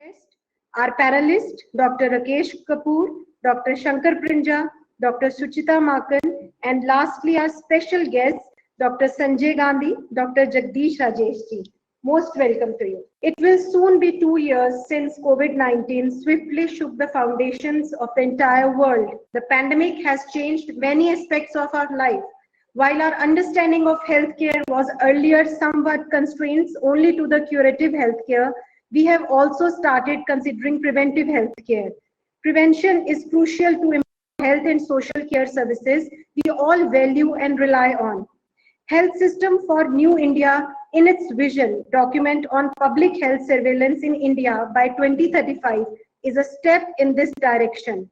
guest, our panelist, Dr. Rakesh Kapoor, Dr. Shankar Prinja, Dr. Suchita Makan, and lastly, our special guest, Dr. Sanjay Gandhi, Dr. Jagdish Rajesh ji. Most welcome to you. It will soon be 2 years since COVID-19 swiftly shook the foundations of the entire world. The pandemic has changed many aspects of our life. While our understanding of healthcare was earlier somewhat constrained only to the curative healthcare, we have also started considering preventive healthcare. Prevention is crucial to improve health and social care services we all value and rely on. Health System for New India in its vision document on public health surveillance in India by 2035 is a step in this direction.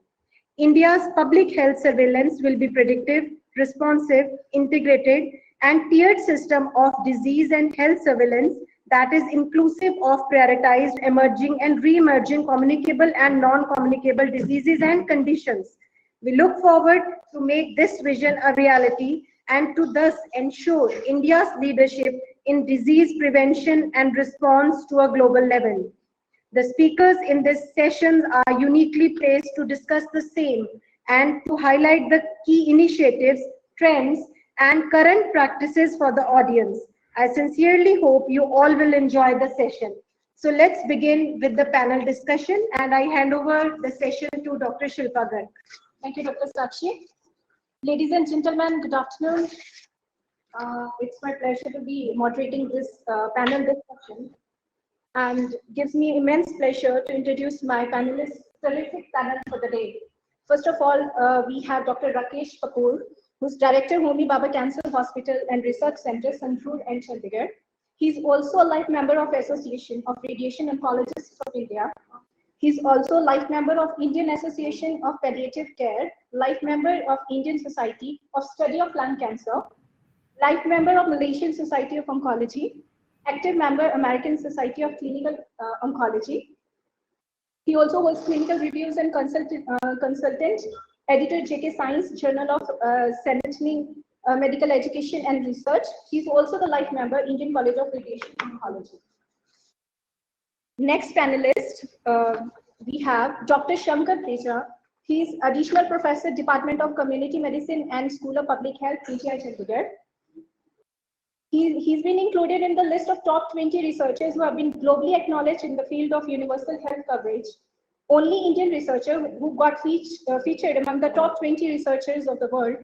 India's public health surveillance will be predictive, responsive, integrated, and tiered system of disease and health surveillance that is inclusive of prioritized emerging and re-emerging communicable and non-communicable diseases and conditions. We look forward to make this vision a reality and to thus ensure India's leadership in disease prevention and response to a global level. The speakers in this session are uniquely placed to discuss the same and to highlight the key initiatives, trends, and current practices for the audience. I sincerely hope you all will enjoy the session. So let's begin with the panel discussion, and I hand over the session to Dr. Shilpa Garg. Thank you, Dr. Sakshi. Ladies and gentlemen, good afternoon. It's my pleasure to be moderating this panel discussion, and gives me immense pleasure to introduce my panelists, terrific panel for the day. First of all, we have Dr. Rakesh Kapoor, who's Director, Homi Bhabha Cancer Hospital and Research Center, Sangrur and Chandigarh. He's also a life member of Association of Radiation Oncologists of India. He's also life member of Indian Association of Palliative Care, life member of Indian Society of Study of Lung Cancer, life member of Malaysian Society of Oncology, active member American Society of Clinical Oncology. He also was clinical reviews and consultant, editor JK Science, Journal of Strengthening Medical Education and Research. He's also the life member, Indian College of Radiation Oncology. Next panelist, we have Dr. Shankar Prinja. He's additional professor, Department of Community Medicine and School of Public Health, PGI Chandigarh. He's been included in the list of top 20 researchers who have been globally acknowledged in the field of universal health coverage. Only Indian researcher who got featured among the top 20 researchers of the world.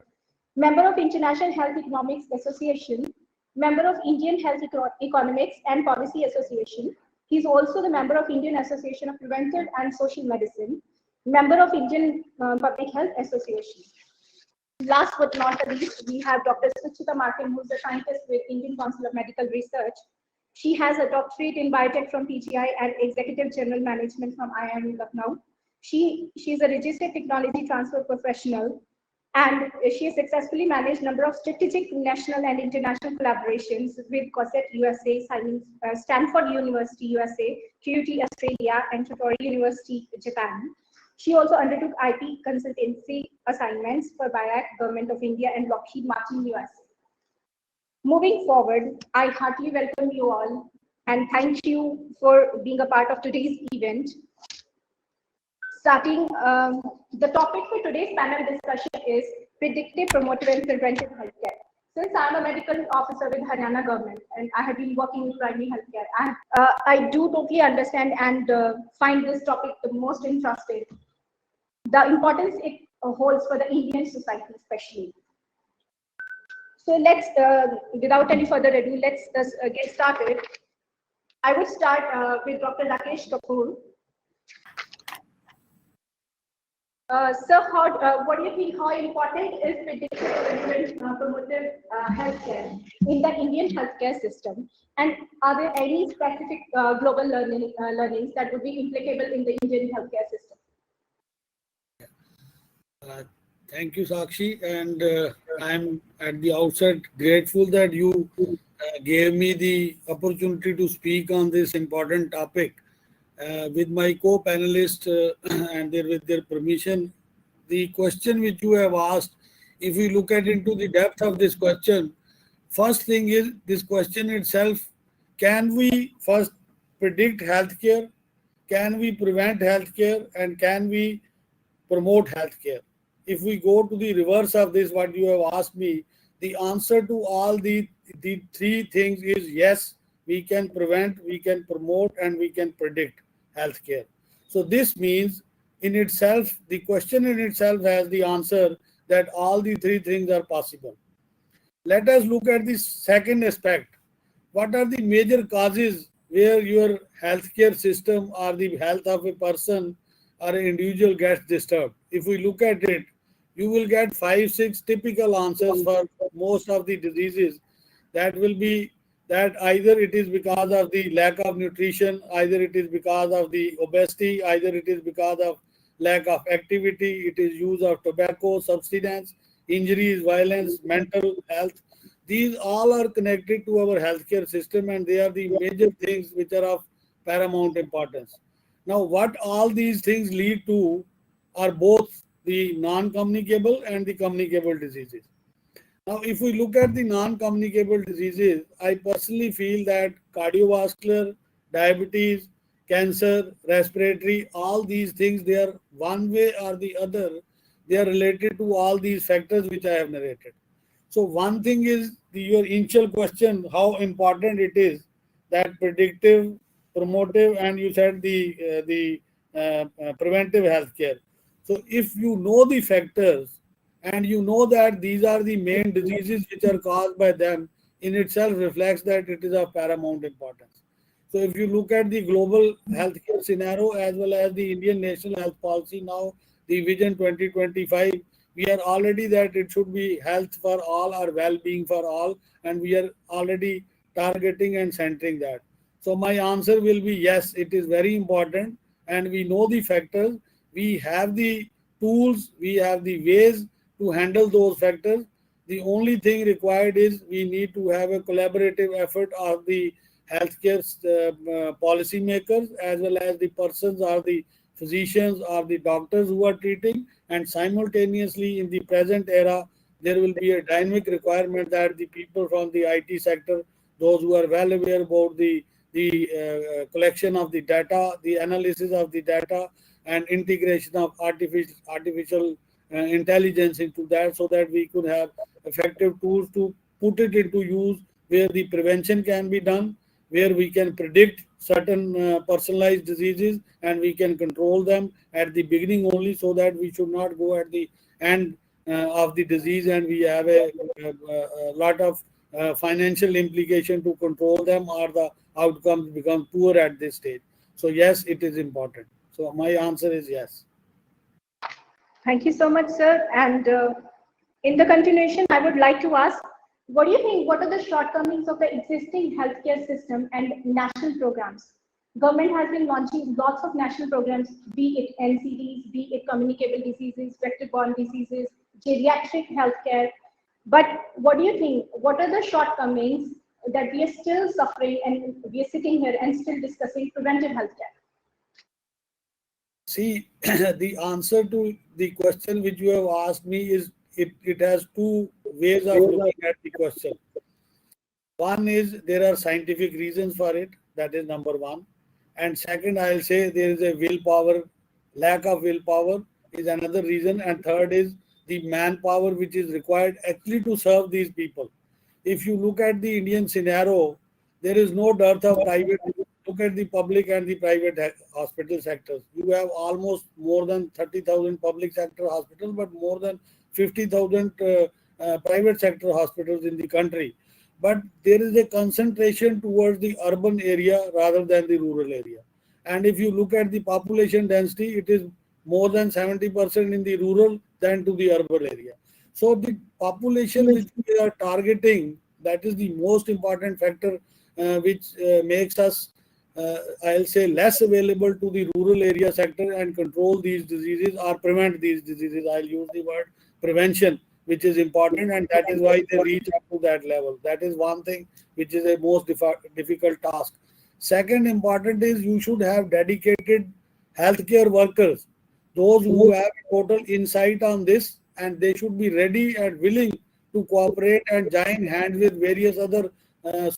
Member of International Health Economics Association, member of Indian Health Economics and Policy Association. He's also the member of Indian Association of Preventive and Social Medicine, member of Indian Public Health Association. Last but not the least, we have Dr. Suchita Makan, who's a scientist with Indian Council of Medical Research. She has a doctorate in biotech from PGI and executive general management from IIM Lucknow. She's a registered technology transfer professional, and she has successfully managed a number of strategic national and international collaborations with COSET USA, Stanford University USA, QUT Australia, and Totori University Japan. She also undertook IP consultancy assignments for BIAC, Government of India, and Lockheed Martin USA. Moving forward, I heartily welcome you all and thank you for being a part of today's event. Starting, the topic for today's panel discussion is predictive, promotive, and preventive healthcare. Since I'm a medical officer with Haryana government and I have been working in primary healthcare, I do totally understand and find this topic the most interesting. The importance it holds for the Indian society especially. So let's, without any further ado, let's get started. I would start with Dr. Rakesh Kapoor. Sir, what do you think, how important is predictive promotive healthcare in the Indian healthcare system? And are there any specific global learnings that would be applicable in the Indian healthcare system? Thank you, Sakshi. And I'm at the outset grateful that you gave me the opportunity to speak on this important topic. With my co-panelists and with their permission, the question which you have asked, if we look at into the depth of this question, first thing is this question itself, can we first predict healthcare? can we prevent healthcare and can we promote healthcare? If we go to the reverse of this, what you have asked me, the answer to all the three things is yes, we can prevent, we can promote, and we can predict healthcare. So this means in itself, the question in itself has the answer that all the three things are possible. Let us look at the second aspect. What are the major causes where your healthcare system or the health of a person or an individual gets disturbed? If we look at it, you will get 5-6 typical answers for most of the diseases. That will be that either it is because of the lack of nutrition, either it is because of the obesity, either it is because of lack of activity, it is use of tobacco, substance, injuries, violence, mental health. These all are connected to our healthcare system and they are the major things which are of paramount importance. Now, what all these things lead to are both the non-communicable and the communicable diseases. Now, if we look at the non-communicable diseases, I personally feel that cardiovascular, diabetes, cancer, respiratory, all these things, they are one way or the other, they are related to all these factors which I have narrated. So one thing is your initial question, how important it is that predictive, promotive, and you said the preventive healthcare. So if you know the factors and you know that these are the main diseases which are caused by them, in itself reflects that it is of paramount importance. So if you look at the global healthcare scenario as well as the Indian National Health Policy now, the Vision 2025, we are already that it should be health for all or well-being for all, and we are already targeting and centering that. So my answer will be yes, it is very important, and we know the factors, we have the tools, we have the ways to handle those factors. The only thing required is we need to have a collaborative effort of the healthcare policy makers as well as the persons or the physicians or the doctors who are treating, and simultaneously in the present era there will be a dynamic requirement that the people from the IT sector, those who are well aware about the collection of the data, the analysis of the data, and integration of artificial intelligence into that, so that we could have effective tools to put it into use where the prevention can be done, where we can predict certain personalized diseases and we can control them at the beginning only, so that we should not go at the end of the disease and we have a lot of financial implication to control them, or the outcomes become poor at this stage. So yes, it is important. So my answer is yes. Thank you so much, sir. And in the continuation, I would like to ask, what do you think, what are the shortcomings of the existing healthcare system and national programs? Government has been launching lots of national programs, be it NCDs, be it communicable diseases, vector-borne diseases, geriatric healthcare. But what do you think, what are the shortcomings that we are still suffering and we are sitting here and still discussing preventive healthcare? See, the answer to the question which you have asked me is it has two ways of looking at the question. One is there are scientific reasons for it, that is number one. And second, I'll say there is a willpower, lack of willpower is another reason. And third is the manpower which is required actually to serve these people. If you look at the Indian scenario, there is no dearth of private. Look at the public and the private hospital sectors. You have almost more than 30,000 public sector hospitals, but more than 50,000 private sector hospitals in the country. But there is a concentration towards the urban area rather than the rural area. And if you look at the population density, it is more than 70% in the rural than to the urban area. So the population which we are targeting, that is the most important factor which makes us, I'll say, less available to the rural area sector and control these diseases or prevent these diseases. I'll use the word prevention, which is important, and that is why they reach up to that level. That is one thing which is a most difficult task. Second important is you should have dedicated healthcare workers, those who have total insight on this, and they should be ready and willing to cooperate and join hands with various other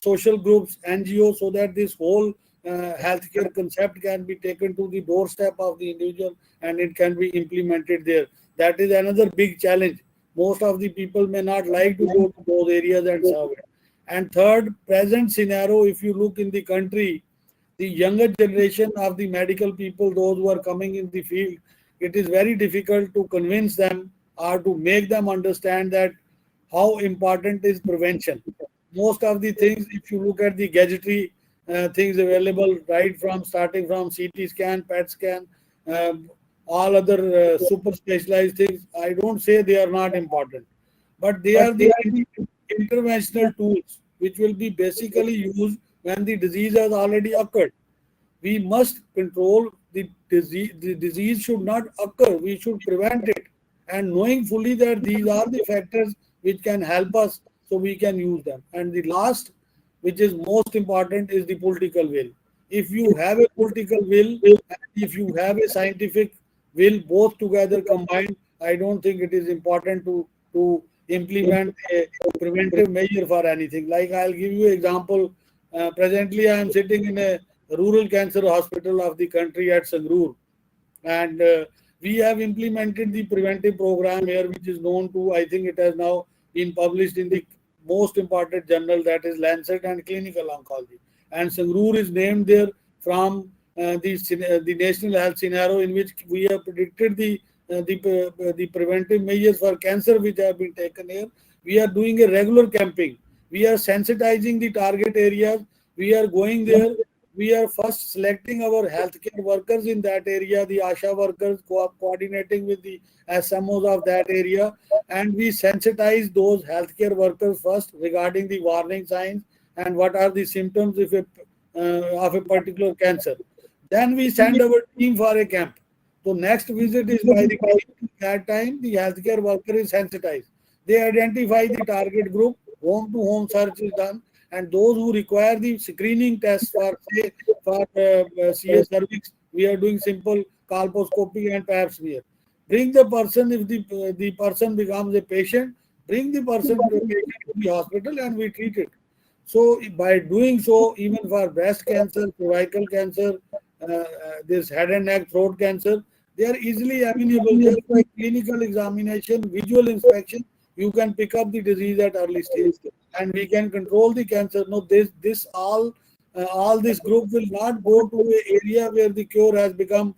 social groups, NGOs, so that this whole healthcare concept can be taken to the doorstep of the individual and it can be implemented there. That is another big challenge. Most of the people may not like to go to those areas and serve it. And third, present scenario, if you look in the country, the younger generation of the medical people, those who are coming in the field, it is very difficult to convince them or to make them understand that how important is prevention. Most of the things, if you look at the gadgetry things available, right from starting from CT scan, PET scan, all other super specialized things, I don't say they are not important, but they are the interventional tools which will be basically used when the disease has already occurred. We must control the disease. The disease should not occur. We should prevent it. And knowing fully that these are the factors which can help us, so we can use them. And the last, which is most important, is the political will. If you have a political will, and if you have a scientific will, both together combined, I don't think it is important to implement a preventive measure for anything. Like I'll give you an example. Presently, I am sitting in a rural cancer hospital of the country at Sangrur, and we have implemented the preventive program here, which is known to, I think it has now been published in the most important journal, that is Lancet and Clinical Oncology. And Sangrur is named there from the national health scenario in which we have predicted the preventive measures for cancer which have been taken here. We are doing a regular camping. We are sensitizing the target areas. We are going there. We are first selecting our healthcare workers in that area, the ASHA workers, coordinating with the SMOs of that area, and we sensitize those healthcare workers first regarding the warning signs and what are the symptoms of a particular cancer. Then we send our team for a camp. So next visit is by the team. That time the healthcare worker is sensitized. They identify the target group, home to home search is done, and those who require the screening tests for say for CS cervix, we are doing simple colposcopy and pap smear. Bring the person, if the person becomes a patient, bring the person to the hospital and we treat it. So by doing so, even for breast cancer, cervical cancer, this head and neck, throat cancer, they are easily amenable. Just by clinical examination, visual inspection, you can pick up the disease at early stage, and we can control the cancer. No, all this group will not go to an area where the cure has become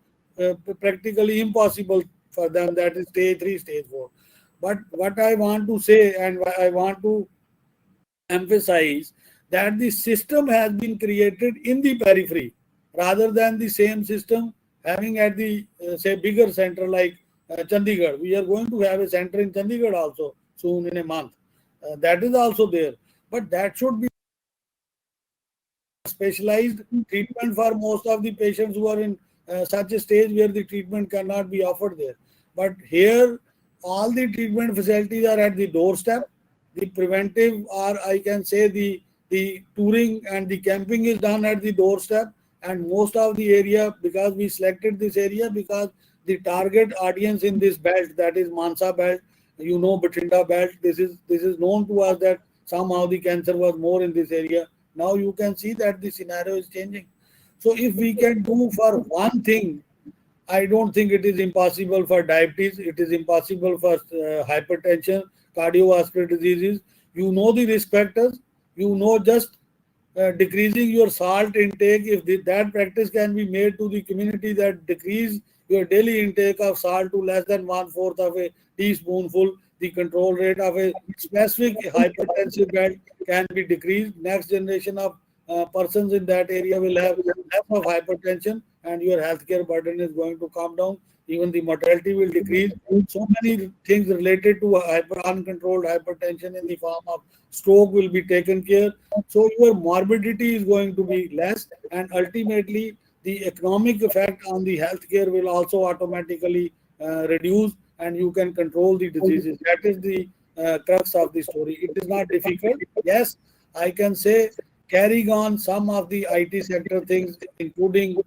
practically impossible for them. That is stage 3, stage 4. But what I want to say, and I want to emphasize, that the system has been created in the periphery rather than the same system having at the say bigger center like Chandigarh. We are going to have a center in Chandigarh also soon in a month. That is also there, but that should be specialized treatment for most of the patients who are in such a stage where the treatment cannot be offered there. But here, all the treatment facilities are at the doorstep. The preventive, or I can say the touring and the camping is done at the doorstep. And most of the area, because we selected this area because the target audience in this belt, that is Mansa belt, Bathinda belt, this is known to us that somehow the cancer was more in this area. Now you can see that the scenario is changing. So if we can do for one thing, I don't think it is impossible for diabetes. It is impossible for hypertension, cardiovascular diseases. You know the risk factors. Just decreasing your salt intake. If that practice can be made to the community, that decrease your daily intake of salt to less than 1/4 of a teaspoonful, the control rate of a specific hypertensive bed can be decreased. Next generation of persons in that area will have less of hypertension, and your healthcare burden is going to come down. Even the mortality will decrease. So many things related to uncontrolled hypertension in the form of stroke will be taken care. So your morbidity is going to be less, and ultimately the economic effect on the healthcare will also automatically reduce, and you can control the diseases. That is the crux of the story. It is not difficult. Yes, I can say carrying on some of the IT sector things, including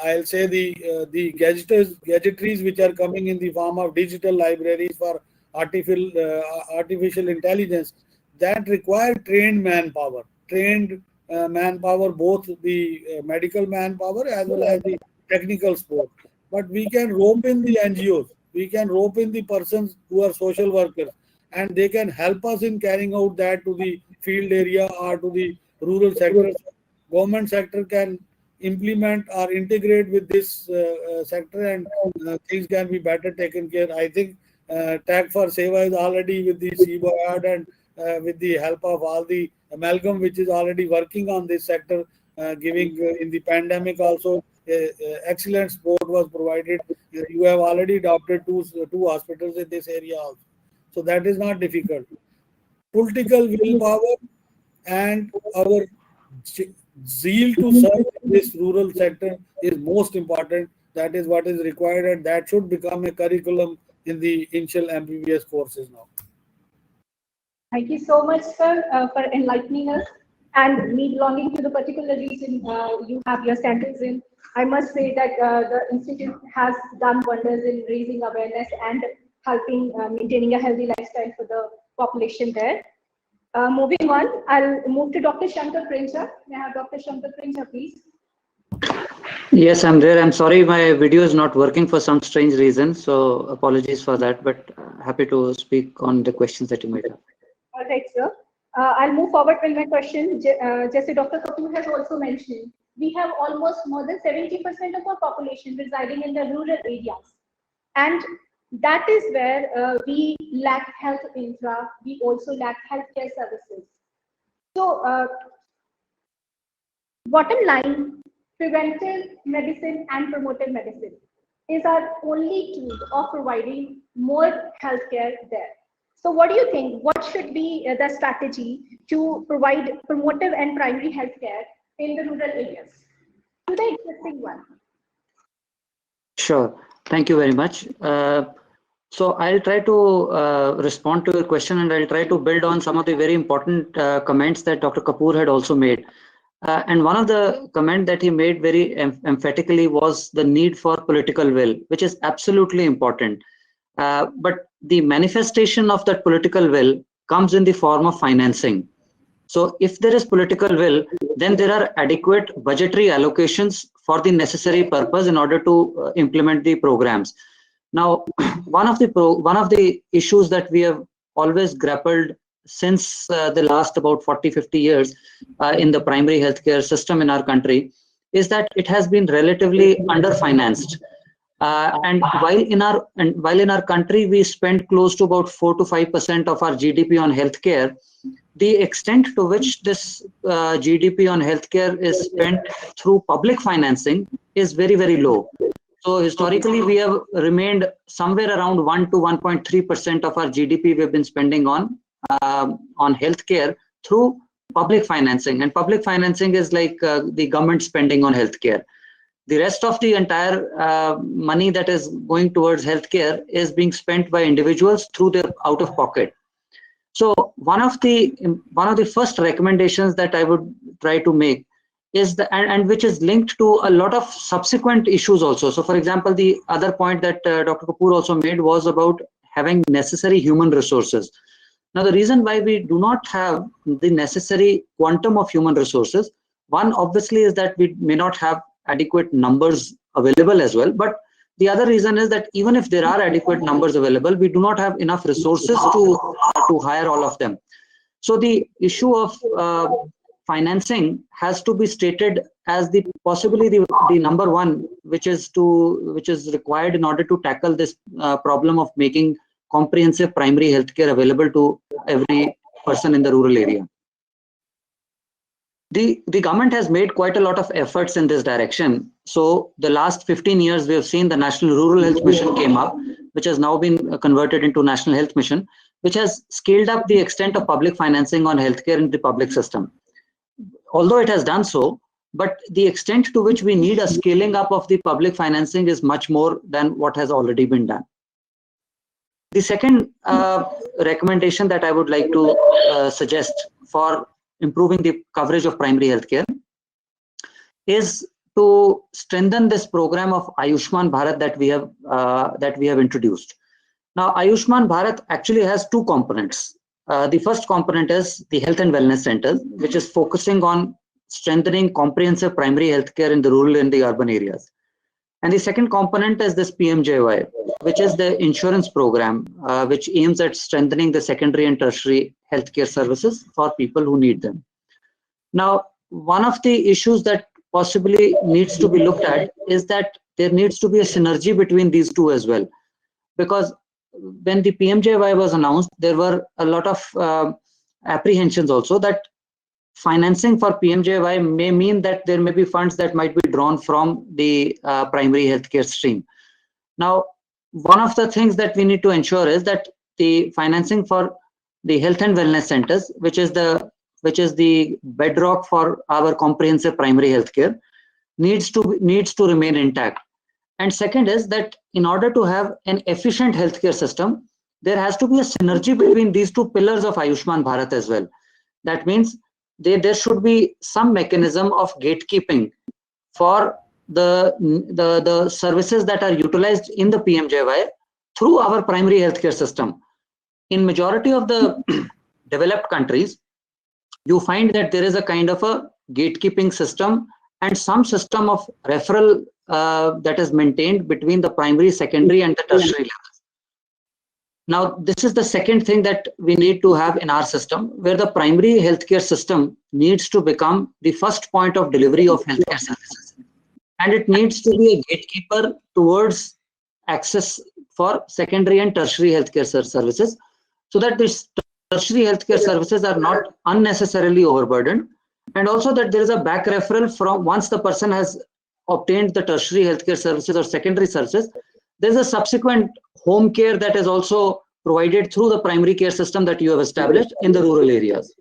I'll say the gadgetries which are coming in the form of digital libraries for artificial intelligence, that require trained manpower, trained manpower, both the medical manpower as well as the technical support. But we can rope in the NGOs, we can rope in the persons who are social workers, and they can help us in carrying out that to the field area or to the rural sectors. Government sector can implement or integrate with this sector, and things can be better taken care. I think Tag for Seva is already with the CBOAD and with the help of all the amalgam, which is already working on this sector, giving in the pandemic also excellent support was provided. You have already adopted two hospitals in this area also, so that is not difficult. Political willpower and our zeal to serve this rural sector is most important. That is what is required, and that should become a curriculum in the initial MBBS courses now. Thank you so much, sir, for enlightening us. And me belonging to the particular region you have your centers in, I must say that the institute has done wonders in raising awareness and helping maintaining a healthy lifestyle for the population there. Moving on, I'll move to Dr. Shankar Prinja. May I have Dr. Shankar Prinja, please? Yes, I'm there. I'm sorry, my video is not working for some strange reason, so apologies for that, but happy to speak on the questions that you might have. All right, sir. I'll move forward with my question. Just Dr. Kapoor has also mentioned, we have almost more than 70% of our population residing in the rural areas. And that is where we lack health infra, we also lack healthcare services. So, bottom line, preventive medicine and promotive medicine is our only tool of providing more healthcare there. So what do you think? What should be the strategy to provide promotive and primary healthcare in the rural areas to the existing one? Sure. Thank you very much. So I'll try to respond to your question, and I'll try to build on some of the very important comments that Dr. Kapoor had also made. And one of the comment that he made very emphatically was the need for political will, which is absolutely important. But the manifestation of that political will comes in the form of financing. So if there is political will, then there are adequate budgetary allocations for the necessary purpose in order to implement the programs. Now, one of the issues that we have always grappled since the last about 40-50 years in the primary healthcare system in our country is that it has been relatively underfinanced. And while in our country we spend close to about 4 to 5% of our GDP on healthcare, the extent to which this GDP on healthcare is spent through public financing is very, very low. So historically, we have remained somewhere around 1 to 1.3% of our GDP we've been spending on healthcare through public financing, and public financing is like the government spending on healthcare. The rest of the entire money that is going towards healthcare is being spent by individuals through their out of pocket. So one of the first recommendations that I would try to make is and which is linked to a lot of subsequent issues also. So for example, the other point that Dr. Kapoor also made was about having necessary human resources. Now, the reason why we do not have the necessary quantum of human resources, one obviously is that we may not have adequate numbers available as well. But the other reason is that even if there are adequate numbers available, we do not have enough resources to hire all of them. So the issue of financing has to be stated as possibly the number one, which is required in order to tackle this problem of making comprehensive primary healthcare available to every person in the rural area. The government has made quite a lot of efforts in this direction. So the last 15 years, we have seen the National Rural Health Mission came up, which has now been converted into National Health Mission, which has scaled up the extent of public financing on healthcare in the public system. Although it has done so, but the extent to which we need a scaling up of the public financing is much more than what has already been done. The second recommendation that I would like to suggest for improving the coverage of primary healthcare is to strengthen this program of Ayushman Bharat that we have introduced. Now, Ayushman Bharat actually has two components. The first component is the health and wellness centers, which is focusing on strengthening comprehensive primary healthcare in the rural and the urban areas. And the second component is this PMJY, which is the insurance program, which aims at strengthening the secondary and tertiary healthcare services for people who need them. Now, one of the issues that possibly needs to be looked at is that there needs to be a synergy between these two as well. Because when the PMJY was announced, there were a lot of apprehensions also that financing for PMJY may mean that there may be funds that might be drawn from the primary healthcare stream. Now, one of the things that we need to ensure is that the financing for the health and wellness centers, which is the bedrock for our comprehensive primary healthcare, needs to remain intact. And second is that in order to have an efficient healthcare system, there has to be a synergy between these two pillars of Ayushman Bharat as well. That means there should be some mechanism of gatekeeping for the services that are utilized in the PMJY through our primary healthcare system. In majority of the developed countries, you find that there is a kind of a gatekeeping system and some system of referral that is maintained between the primary, secondary, and the tertiary levels. Now, this is the second thing that we need to have in our system, where the primary healthcare system needs to become the first point of delivery of healthcare services. And it needs to be a gatekeeper towards access for secondary and tertiary healthcare services, so that these tertiary healthcare services are not unnecessarily overburdened, and also that there is a back referral from once the person has obtained the tertiary healthcare services or secondary services, there's a subsequent home care that is also provided through the primary care system that you have established in the rural areas.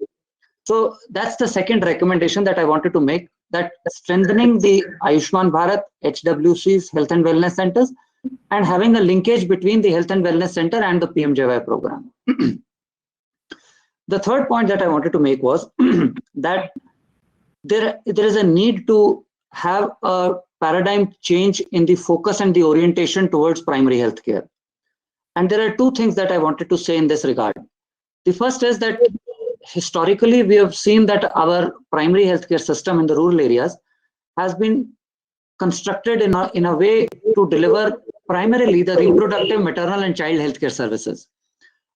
So that's the second recommendation that I wanted to make, that strengthening the Ayushman Bharat, HWC's health and wellness centers, and having a linkage between the health and wellness center and the PMJY program. The third point that I wanted to make was that there is a need to have a paradigm change in the focus and the orientation towards primary healthcare. And there are two things that I wanted to say in this regard. The first is that historically we have seen that our primary healthcare system in the rural areas has been constructed in a way to deliver primarily the reproductive, maternal, and child healthcare services.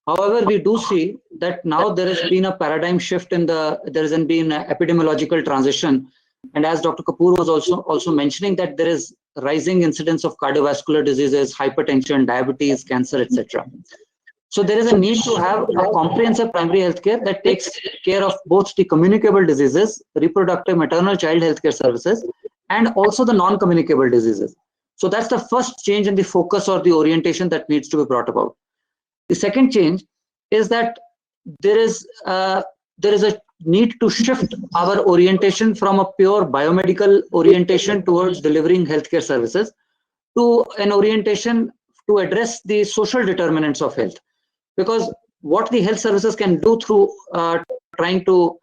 However, we do see that now there has been a paradigm shift there has been an epidemiological transition. And as Dr. Kapoor was also mentioning, that there is rising incidence of cardiovascular diseases, hypertension, diabetes, cancer, etc. So there is a need to have a comprehensive primary healthcare that takes care of both the communicable diseases, reproductive, maternal, child healthcare services, and also the non-communicable diseases. So that's the first change in the focus or the orientation that needs to be brought about. The second change is that there is a need to shift our orientation from a pure biomedical orientation towards delivering healthcare services to an orientation to address the social determinants of health. Because what the health services can do through trying to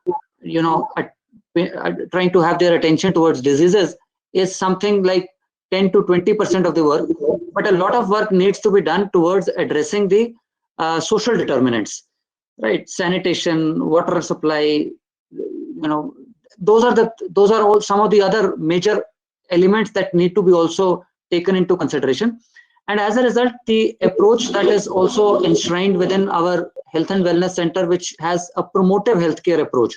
have their attention towards diseases is something like 10 to 20% of the work, but a lot of work needs to be done towards addressing the social determinants, right? Sanitation, water supply, those are all some of the other major elements that need to be also taken into consideration. And as a result, the approach that is also enshrined within our health and wellness center, which has a promotive healthcare approach,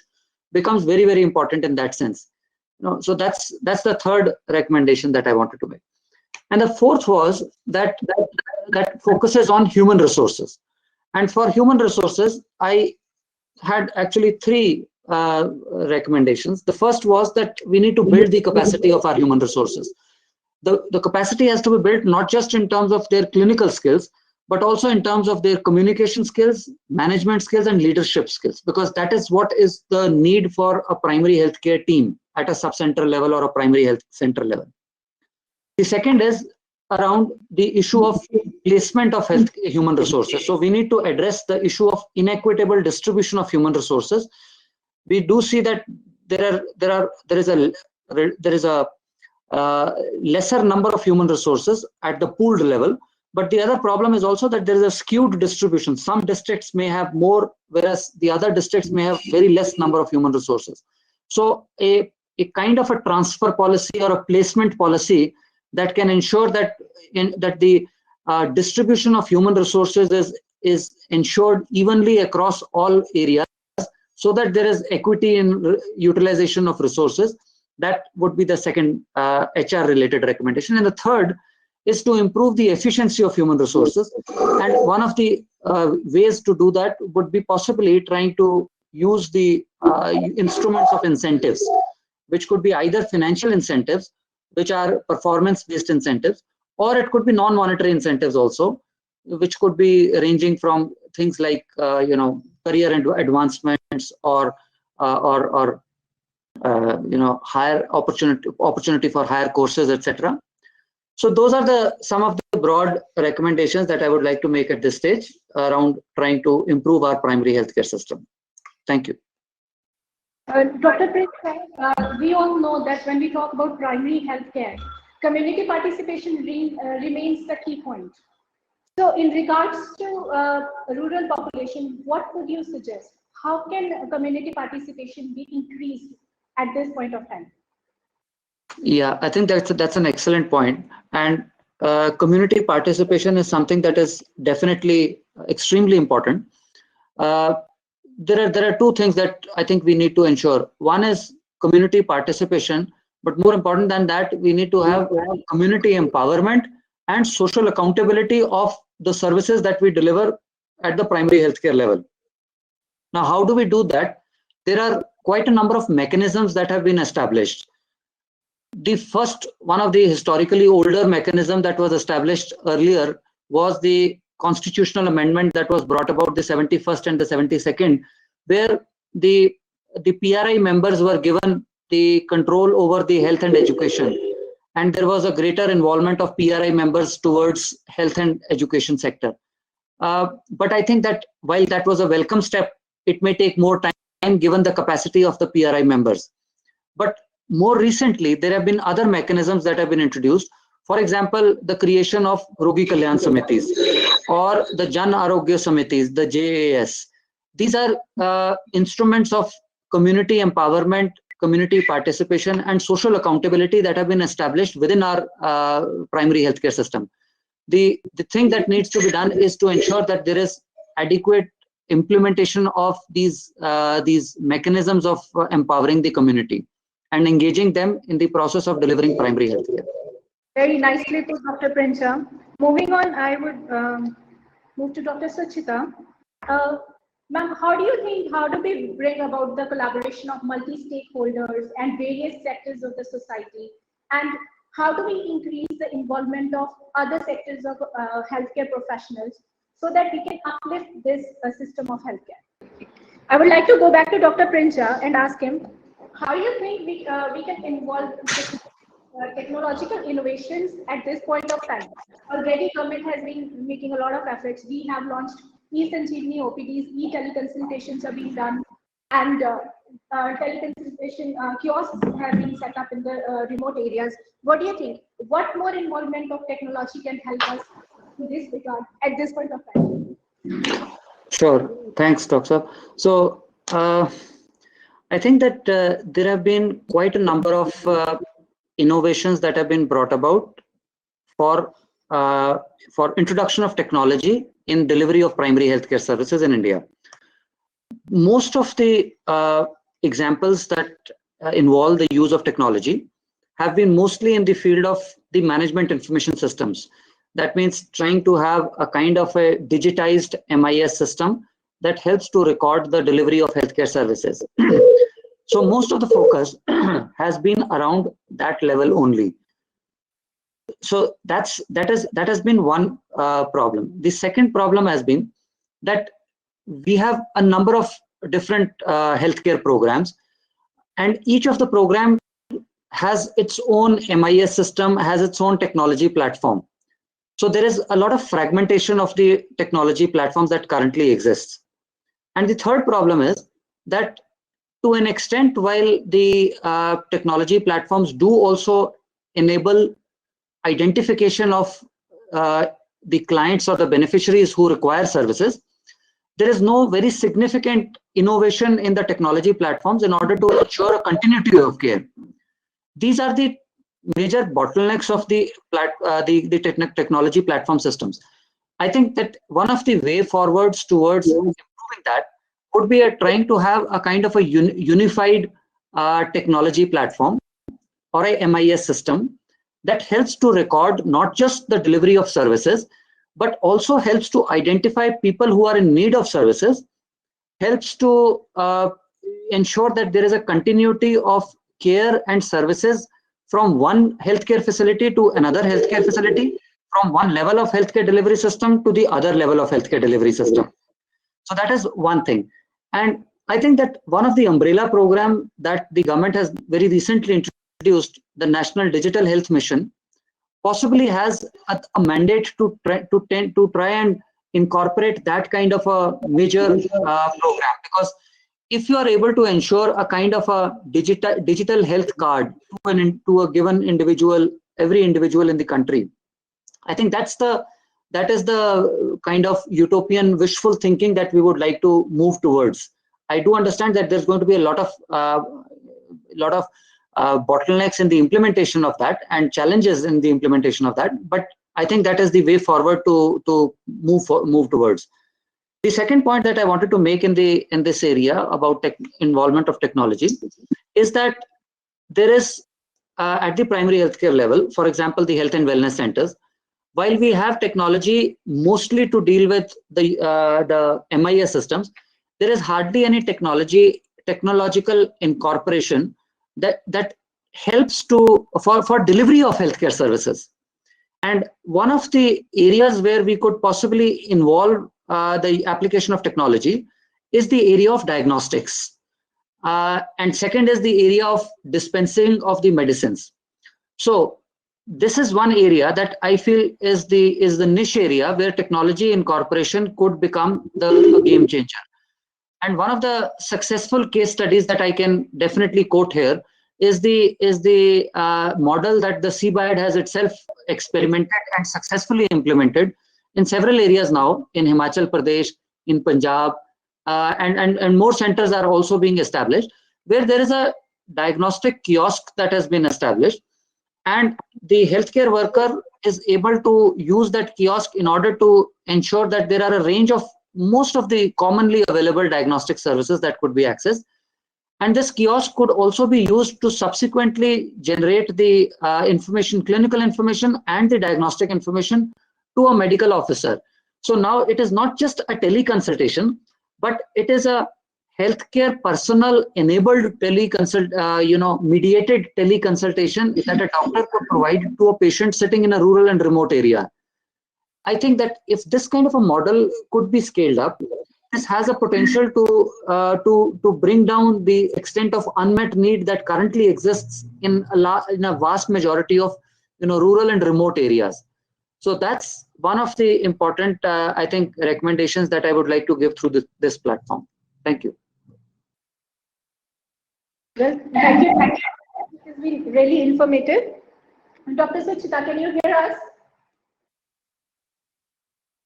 becomes very, very important in that sense. So that's the third recommendation that I wanted to make. And the fourth was that focuses on human resources. And for human resources, I had actually three recommendations. The first was that we need to build the capacity of our human resources. The capacity has to be built not just in terms of their clinical skills, but also in terms of their communication skills, management skills, and leadership skills, because that is what is the need for a primary healthcare team at a sub-center level or a primary health center level. The second is around the issue of placement of human resources. So we need to address the issue of inequitable distribution of human resources. We do see that there is a lesser number of human resources at the pooled level, but the other problem is also that there is a skewed distribution. Some districts may have more, whereas the other districts may have very less number of human resources. So a a kind of a transfer policy or a placement policy that can ensure that the distribution of human resources is ensured evenly across all areas, so that there is equity in utilization of resources. That would be the second HR related recommendation. And the third is to improve the efficiency of human resources. And one of the ways to do that would be possibly trying to use the instruments of incentives, which could be either financial incentives, which are performance-based incentives, or it could be non-monetary incentives also, which could be ranging from things like career advancements or higher opportunity for higher courses, etc. So those are some of the broad recommendations that I would like to make at this stage around trying to improve our primary healthcare system. Thank you. Dr. Prince, we all know that when we talk about primary healthcare, community participation remains the key point. So in regards to rural population, what would you suggest? How can community participation be increased at this point of time? Yeah, I think that's an excellent point. And community participation is something that is definitely extremely important. There are two things that I think we need to ensure. One is community participation, but more important than that, we need to have community empowerment and social accountability of the services that we deliver at the primary healthcare level. Now, how do we do that? There are quite a number of mechanisms that have been established. The first, one of the historically older mechanism that was established earlier was the constitutional amendment that was brought about, the 71st and the 72nd, where the PRI members were given the control over the health and education, and there was a greater involvement of PRI members towards health and education sector. But I think that while that was a welcome step, it may take more time given the capacity of the PRI members. But more recently, there have been other mechanisms that have been introduced. For example, the creation of Rogi Kalyan Samitis or the Jan Arogya Samitis, the JAS. These are instruments of community empowerment, community participation, and social accountability that have been established within our primary healthcare system. The thing that needs to be done is to ensure that there is adequate implementation of these mechanisms of empowering the community and engaging them in the process of delivering primary healthcare. Very nicely put, Dr. Princha. Moving on, I would move to Dr. Suchita. Ma'am, how do we bring about the collaboration of multi-stakeholders and various sectors of the society? And how do we increase the involvement of other sectors of healthcare professionals so that we can uplift this system of healthcare? I would like to go back to Dr. Princha and ask him, how do you think we can involve technological innovations at this point of time? Already government has been making a lot of efforts. We have launched e-Sanjeevani OPDs, e-teleconsultations are being done, and teleconsultation kiosks have been set up in the remote areas. What do you think? What more involvement of technology can help us in this regard at this point of time? Sure. Thanks, Dr. So I think that there have been quite a number of innovations that have been brought about for introduction of technology in delivery of primary healthcare services in India. Most of the examples that involve the use of technology have been mostly in the field of the management information systems. That means trying to have a kind of a digitized MIS system that helps to record the delivery of healthcare services. So most of the focus has been around that level only. So that has been one problem. The second problem has been that we have a number of different healthcare programs, and each of the program has its own MIS system, has its own technology platform. So there is a lot of fragmentation of the technology platforms that currently exists. And the third problem is that to an extent, while the technology platforms do also enable identification of the clients or the beneficiaries who require services, there is no very significant innovation in the technology platforms in order to ensure a continuity of care. These are the major bottlenecks of the technology platform systems. I think that one of the way forwards towards improving that would be trying to have a kind of a unified technology platform or a MIS system that helps to record not just the delivery of services, but also helps to identify people who are in need of services, helps to ensure that there is a continuity of care and services from one healthcare facility to another healthcare facility, from one level of healthcare delivery system to the other level of healthcare delivery system. So that is one thing. And I think that one of the umbrella program that the government has very recently introduced, the National Digital Health Mission, possibly has a mandate to try and incorporate that kind of a major program. Because if you are able to ensure a kind of a digital health card to a given individual, every individual in the country, I think that is the kind of utopian wishful thinking that we would like to move towards. I do understand that there's going to be a lot of bottlenecks in the implementation of that and challenges in the implementation of that, but I think that is the way forward to move towards. The second point that I wanted to make in this area about involvement of technology is that there is at the primary healthcare level, for example, the health and wellness centers, while we have technology mostly to deal with the MIS systems, there is hardly any technological incorporation that helps for delivery of healthcare services. And one of the areas where we could possibly involve the application of technology is the area of diagnostics. And second is the area of dispensing of the medicines. So this is one area that I feel is the niche area where technology incorporation could become the game changer. And one of the successful case studies that I can definitely quote here is the model that the CBIOD has itself experimented and successfully implemented in several areas now, in Himachal Pradesh, in Punjab, and more centers are also being established, where there is a diagnostic kiosk that has been established, and the healthcare worker is able to use that kiosk in order to ensure that there are a range of most of the commonly available diagnostic services that could be accessed. And this kiosk could also be used to subsequently generate the clinical information and the diagnostic information to a medical officer. So now it is not just a teleconsultation, but it is a healthcare personnel enabled mediated teleconsultation that a doctor could provide to a patient sitting in a rural and remote area. I think that if this kind of a model could be scaled up, this has a potential to bring down the extent of unmet need that currently exists in a vast majority of rural and remote areas. So that's one of the important I think recommendations that I would like to give through this platform. Thank you. Well, thank you. It has been really informative. Dr. Suchita, can you hear us?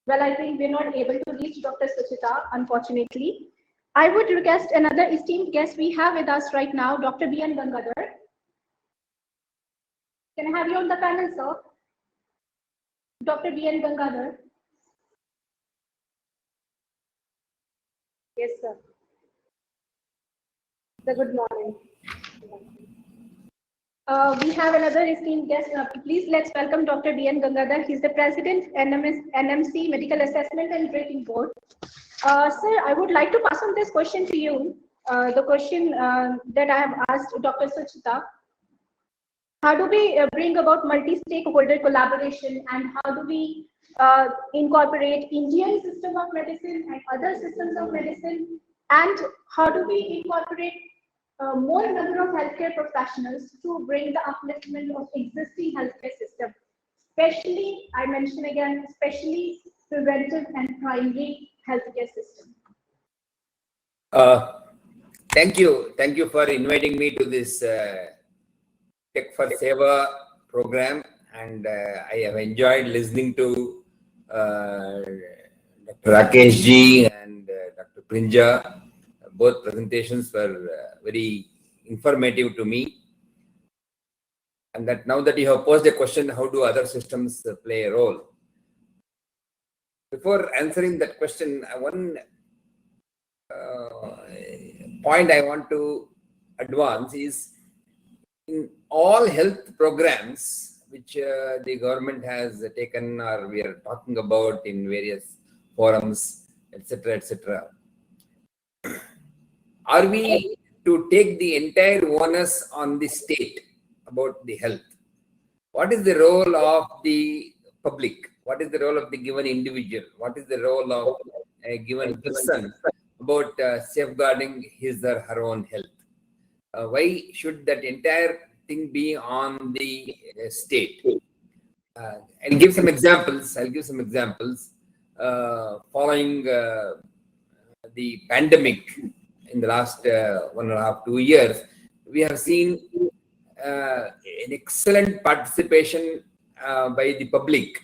Well, I think we're not able to reach Dr. Suchita, unfortunately. I would request another esteemed guest we have with us right now, Dr. B.N. Gangadhar. Can I have you on the panel, sir? Dr. B.N. Gangadhar. Yes, sir. Good morning. We have another esteemed guest. Please let's welcome Dr. B.N. Gangadhar. He's the President, NMC Medical Assessment and Rating Board. Sir, I would like to pass on this question to you. The question that I have asked Dr. Suchita. How do we bring about multi-stakeholder collaboration, and how do we incorporate Indian system of medicine and other systems of medicine, and how do we incorporate more number of healthcare professionals to bring the upliftment of existing healthcare system, especially, I mention again, especially preventive and primary healthcare system. Thank you for inviting me to this Tech for Seva program, and I have enjoyed listening to Dr. Rakesh ji and Prinja. Both presentations were very informative to me. And that now that you have posed a question, how do other systems play a role? Before answering that question, one point I want to advance is in all health programs which the government has taken or we are talking about in various forums, etc., etc. Are we to take the entire onus on the state about the health? What is the role of the public? What is the role of the given individual? What is the role of a given person about safeguarding his or her own health? Why should that entire thing be on the state? I'll give some examples. Following the pandemic in the last 1.5 to 2 years, we have seen an excellent participation by the public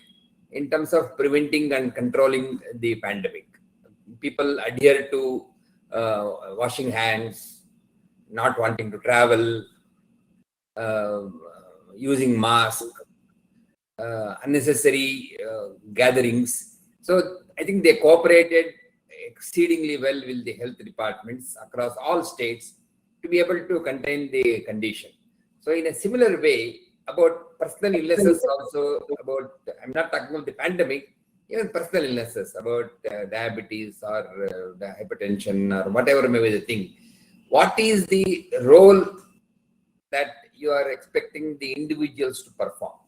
in terms of preventing and controlling the pandemic. People adhere to washing hands, not wanting to travel, using masks, unnecessary gatherings. So I think they cooperated exceedingly well with the health departments across all states to be able to contain the condition. So in a similar way, about personal illnesses also, I'm not talking about the pandemic, even personal illnesses, about diabetes or hypertension or whatever may be the thing. What is the role that you are expecting the individuals to perform?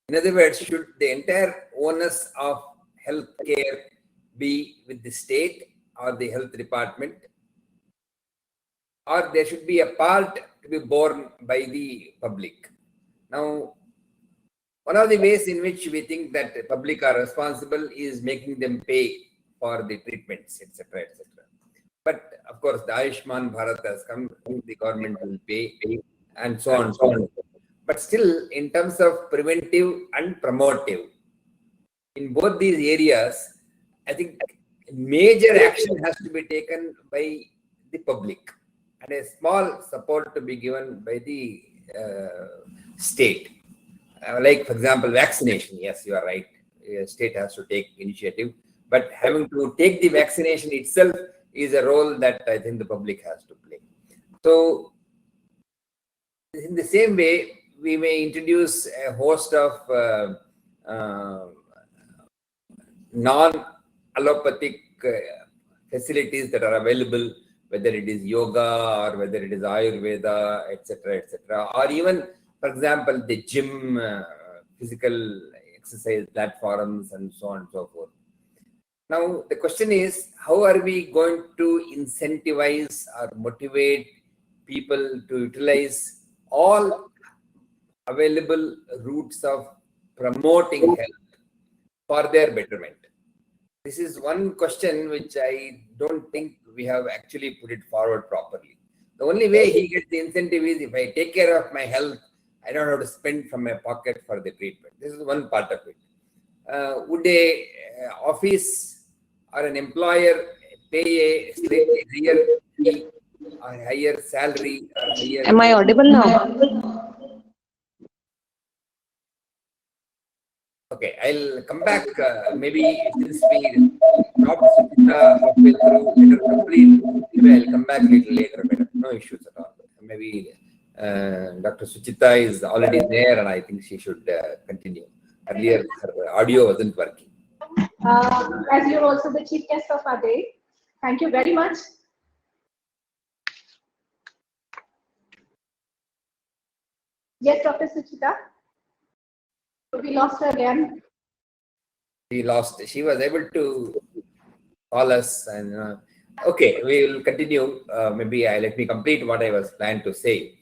In other words, should the entire onus of healthcare be with the state or the health department? Or there should be a part to be borne by the public? Now, one of the ways in which we think that the public are responsible is making them pay for the treatments, etc., etc. But of course, the Ayushman Bharat has come, the government will pay, and so on and so on. But still, in terms of preventive and promotive, in both these areas, I think major action has to be taken by the public and a small support to be given by the state. Like, for example, vaccination. Yes, you are right. State has to take initiative. But having to take the vaccination itself is a role that I think the public has to play. So, in the same way, we may introduce a host of non-allopathic facilities that are available, whether it is yoga or whether it is Ayurveda, etc., or even, for example, the gym, physical exercise platforms, and so on and so forth. Now, the question is, how are we going to incentivize or motivate people to utilize all available routes of promoting health for their betterment? This is one question which I don't think we have actually put it forward properly. The only way he gets the incentive is if I take care of my health, I don't have to spend from my pocket for the treatment. This is one part of it. Would a office or an employer pay a slightly higher fee or higher salary? Or higher... Am I audible now? Okay, I'll come back. Maybe since we dropped Suchita halfway through, let her complete. Maybe I'll come back a little later. No issues at all. Maybe Dr. Suchita is already there, and I think she should continue. Earlier, her audio wasn't working. As you're also the chief guest of our day, thank you very much. Yes, Dr. Suchita. We lost her again. She was able to call us, and okay, we will continue. Maybe let me complete what I was planning to say.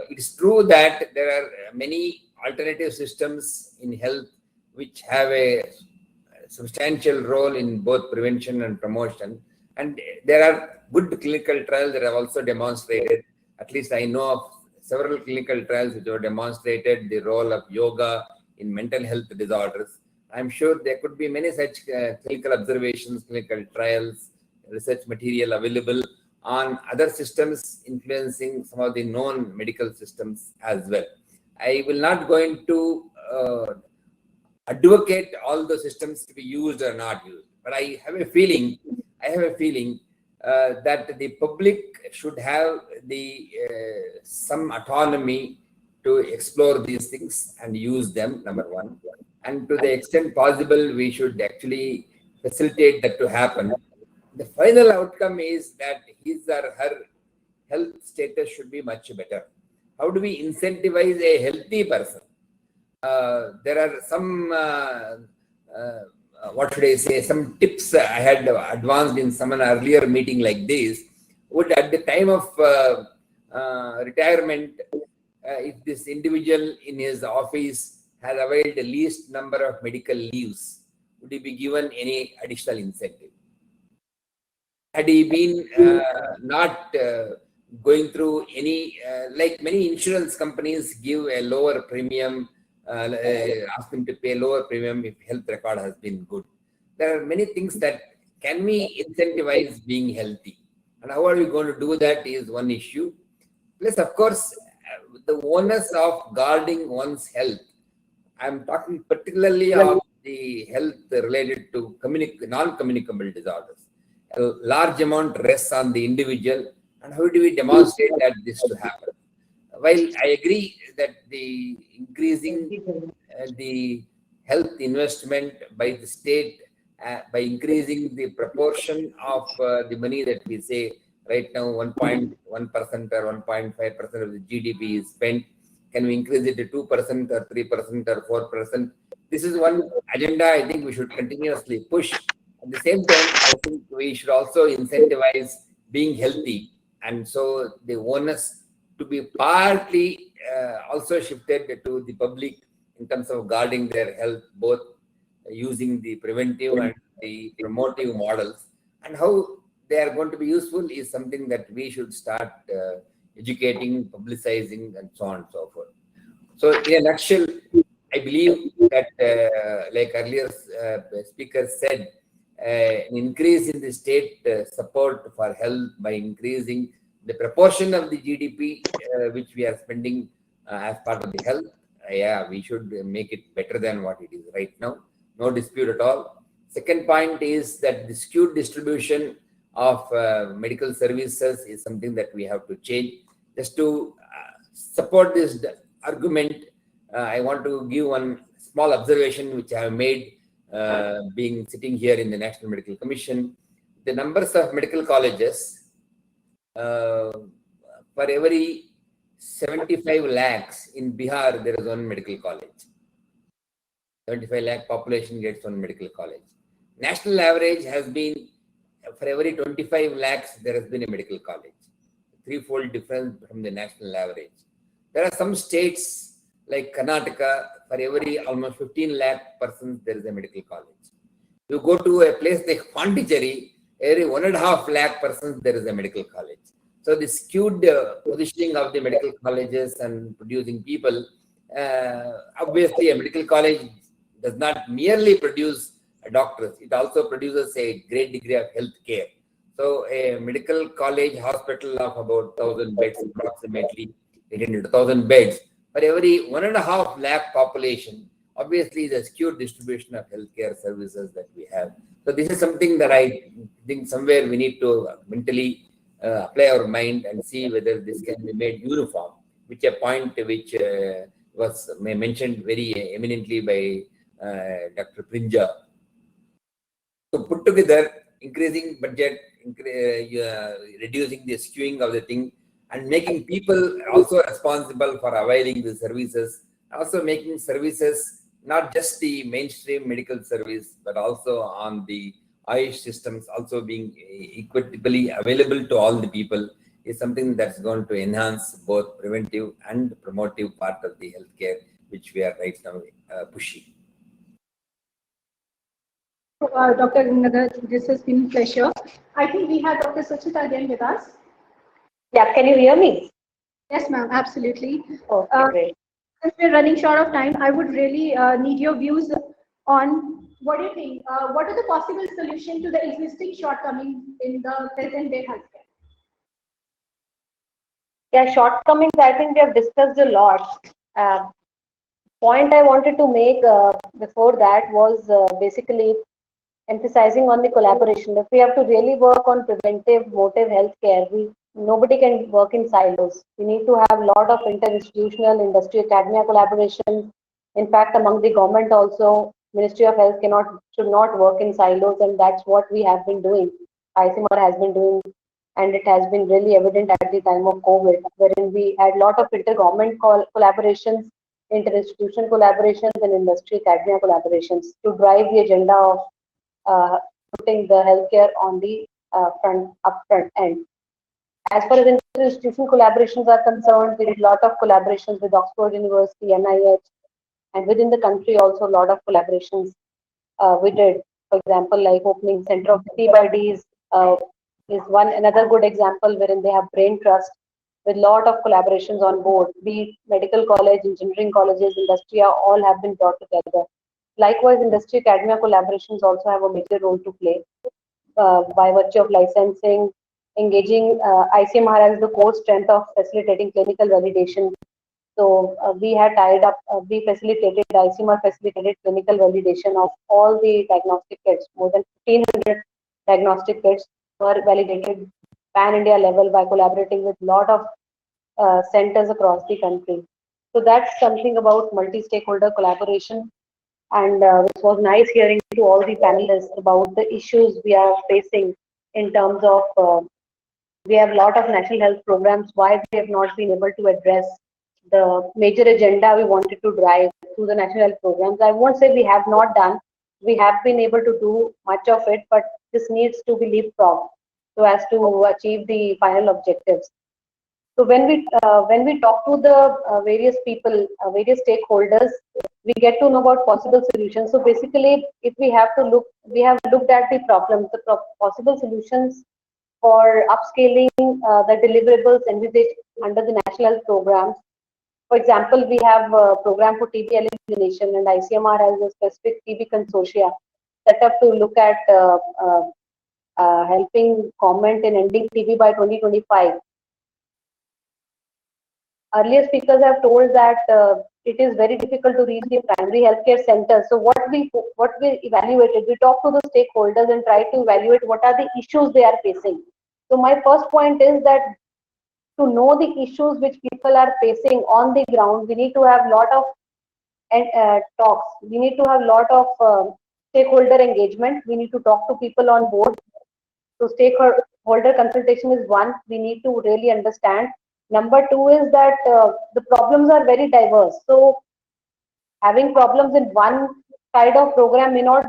It's true that there are many alternative systems in health which have a substantial role in both prevention and promotion, and there are good clinical trials that have also demonstrated, at least I know of several clinical trials which have demonstrated the role of yoga in mental health disorders. I'm sure there could be many such clinical observations, clinical trials, research material available on other systems influencing some of the known medical systems as well. I will not go into advocate all the systems to be used or not used, but I have a feeling that the public should have the some autonomy to explore these things and use them, number one. And to the extent possible, we should actually facilitate that to happen. The final outcome is that his or her health status should be much better. How do we incentivize a healthy person? There are some, what should I say, some tips I had advanced in some earlier meeting like this. Would at the time of retirement, if this individual in his office has availed the least number of medical leaves, would he be given any additional incentive? Had he been not going through any, like many insurance companies give a lower premium, ask him to pay lower premium if health record has been good. There are many things that can we incentivize being healthy, and how are we going to do that is one issue. Plus, of course, the onus of guarding one's health. I'm talking particularly of the health related to non-communicable disorders. A large amount rests on the individual, and how do we demonstrate that this to happen? While I agree that the increasing the health investment by the state, by increasing the proportion of the money that we say right now 1.1% or 1.5% of the GDP is spent, can we increase it to 2% or 3% or 4%? This is one agenda I think we should continuously push. At the same time, I think we should also incentivize being healthy, and so the onus to be partly also shifted to the public in terms of guarding their health, both using the preventive and the promotive models. And how they are going to be useful is something that we should start educating, publicizing, and so on and so forth. So in a nutshell, I believe that, like earlier speakers said, an increase in the state support for health by increasing the proportion of the GDP which we are spending as part of the health, yeah, we should make it better than what it is right now. No dispute at all. Second point is that the skewed distribution of medical services is something that we have to change. Just to support this argument, I want to give one small observation which I have made being sitting here in the National Medical Commission. The numbers of medical colleges, for every 75 lakhs in Bihar, there is one medical college. 75 lakh population gets one medical college. National average has been, for every 25 lakhs, there has been a medical college. Threefold difference from the national average. There are some states like Karnataka, for every almost 15 lakh persons, there is a medical college. You go to a place like Pondicherry, every 1.5 lakh persons, there is a medical college. So the skewed positioning of the medical colleges and producing people, obviously a medical college does not merely produce doctors, it also produces a great degree of health care. So a medical college hospital of about 1,000 beds, approximately 18 to 1,000 beds, for every 1.5 lakh population, obviously the skewed distribution of healthcare services that we have. So this is something that I think somewhere we need to mentally apply our mind and see whether this can be made uniform, which a point which was mentioned very eminently by Dr. Prinja. So put together, increasing budget, reducing the skewing of the thing, and making people also responsible for availing the services, also making services not just the mainstream medical service, but also on the Ayush systems also being equitably available to all the people is something that's going to enhance both preventive and promotive part of the healthcare, which we are right now pushing. Dr. Nagar, this has been a pleasure. I think we have Dr. Suchita again with us. Yeah, can you hear me? Yes, ma'am, absolutely. Okay, great. Since we're running short of time, I would really need your views on what do you think? What are the possible solutions to the existing shortcomings in the present day healthcare? Yeah, shortcomings, I think we have discussed a lot. Point I wanted to make before that was basically emphasizing on the collaboration. If we have to really work on preventive motive healthcare, nobody can work in silos. We need to have a lot of inter-institutional, industry, academia collaboration. In fact, among the government also, Ministry of Health should not work in silos, and that's what we have been doing. ICMR has been doing, and it has been really evident at the time of COVID, wherein we had a lot of inter-government collaborations, inter-institutional collaborations, and industry academia collaborations to drive the agenda of putting the healthcare on the upfront end. As far as institutional collaborations are concerned, we did a lot of collaborations with Oxford University, NIH, and within the country also a lot of collaborations we did. For example, like opening Center of TBIDs is another good example wherein they have brain trust with lot of collaborations on board. Be it medical college, engineering colleges, industry, all have been brought together. Likewise, industry academia collaborations also have a major role to play by virtue of licensing, engaging ICMR as the core strength of facilitating clinical validation. So we had tied up, ICMR facilitated clinical validation of all the diagnostic kits. More than 1,500 diagnostic kits were validated pan-India level by collaborating with a lot of centers across the country. So that's something about multi-stakeholder collaboration. And it was nice hearing to all the panelists about the issues we are facing in terms of we have a lot of national health programs, why we have not been able to address the major agenda we wanted to drive through the national health programs. I won't say we have not done. We have been able to do much of it, but this needs to be leapfrogged so as to achieve the final objectives. So when we talk to the various people, various stakeholders, we get to know about possible solutions. So basically, if we have looked at the problems, the possible solutions for upscaling the deliverables envisaged under the national health programs. For example, we have a program for TB elimination, and ICMR has a specific TB consortia set up to look at helping comment in ending TB by 2025. Earlier speakers have told that it is very difficult to reach the primary healthcare centers. So what we evaluated, we talked to the stakeholders and tried to evaluate what are the issues they are facing. So my first point is that to know the issues which people are facing on the ground, we need to have a lot of talks. We need to have a lot of stakeholder engagement. We need to talk to people on board. So stakeholder consultation is one. We need to really understand. Number two is that the problems are very diverse. So having problems in one side of program may not,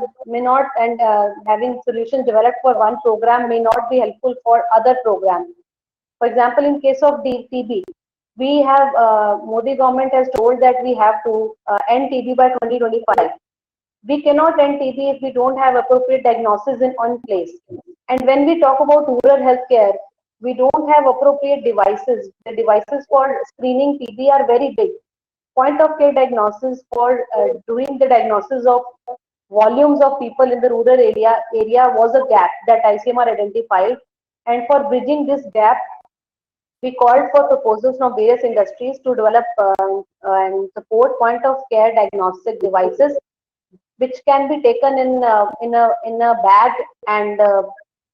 and having solutions developed for one program may not be helpful for other programs. For example, in case of TB, we have Modi government has told that we have to end TB by 2025. We cannot end TB if we don't have appropriate diagnosis on place. And when we talk about rural healthcare, we don't have appropriate devices. The devices for screening TB are very big. Point of care diagnosis for doing the diagnosis of volumes of people in the rural area was a gap that ICMR identified. And for bridging this gap, we called for proposals from various industries to develop and support point of care diagnostic devices, which can be taken in a bag, and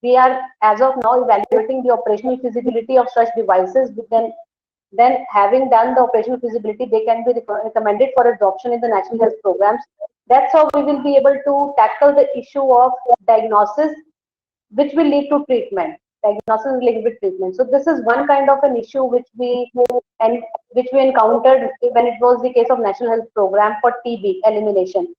we are as of now evaluating the operational feasibility of such devices. Then having done the operational feasibility, they can be recommended for adoption in the national health programs. That's how we will be able to tackle the issue of diagnosis, which will lead to treatment. Diagnosis linked with treatment. So this is one kind of an issue which we encountered when it was the case of national health program for TB elimination.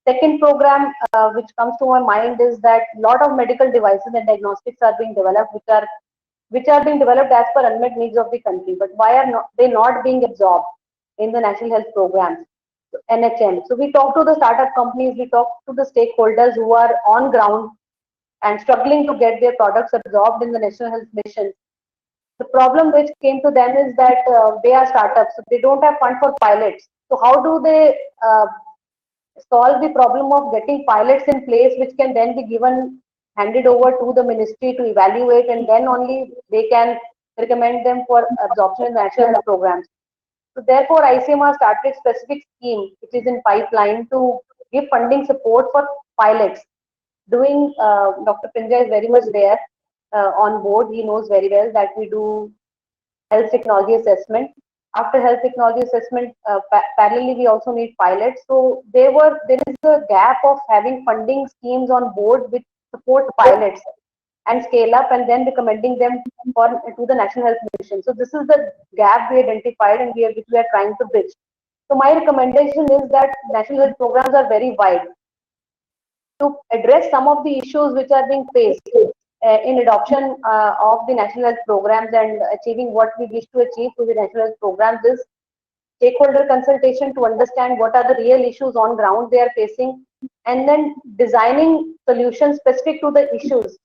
Second program which comes to my mind is that a lot of medical devices and diagnostics are being developed, which are being developed as per unmet needs of the country. But why are they not being absorbed in the national health programs, NHM? So we talk to the startup companies, we talk to the stakeholders who are on ground and struggling to get their products absorbed in the national health mission. The problem which came to them is that they are startups, so they don't have fund for pilots. So how do they solve the problem of getting pilots in place, which can then be handed over to the ministry to evaluate, and then only they can recommend them for absorption in the national health programs. So therefore, ICMR started a specific scheme, which is in pipeline, to give funding support for pilots. Dr. Prinja is very much there on board. He knows very well that we do health technology assessment. After health technology assessment, parallelly we also need pilots. So there is a gap of having funding schemes on board which support pilots and scale up, and then recommending them to the National Health Mission. So this is the gap we identified, and which we are trying to bridge. So my recommendation is that national health programs are very wide. To address some of the issues which are being faced in adoption of the national health programs and achieving what we wish to achieve through the national health programs, is stakeholder consultation to understand what are the real issues on ground they are facing, and then designing solutions specific to the issues,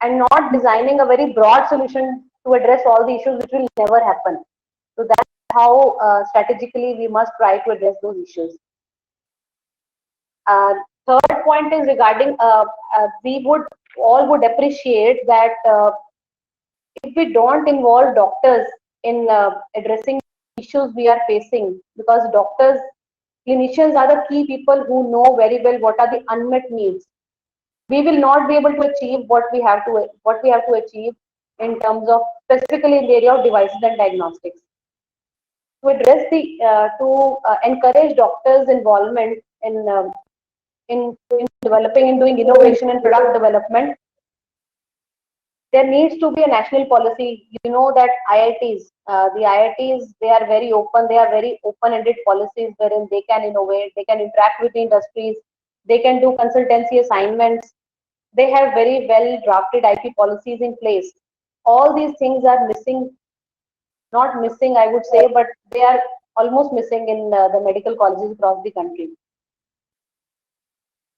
and not designing a very broad solution to address all the issues, which will never happen. So that's how strategically we must try to address those issues. Third point is regarding, we would appreciate that if we don't involve doctors in addressing issues we are facing, because doctors, clinicians are the key people who know very well what are the unmet needs. We will not be able to achieve what we have to achieve in terms of specifically in the area of devices and diagnostics. To address to encourage doctors' involvement in developing and doing innovation and product development, there needs to be a national policy. You know that IITs, they are very open. They are very open-ended policies wherein they can innovate, they can interact with the industries, they can do consultancy assignments. They have very well drafted IP policies in place. All these things are missing, not missing, I would say, but they are almost missing in the medical colleges across the country.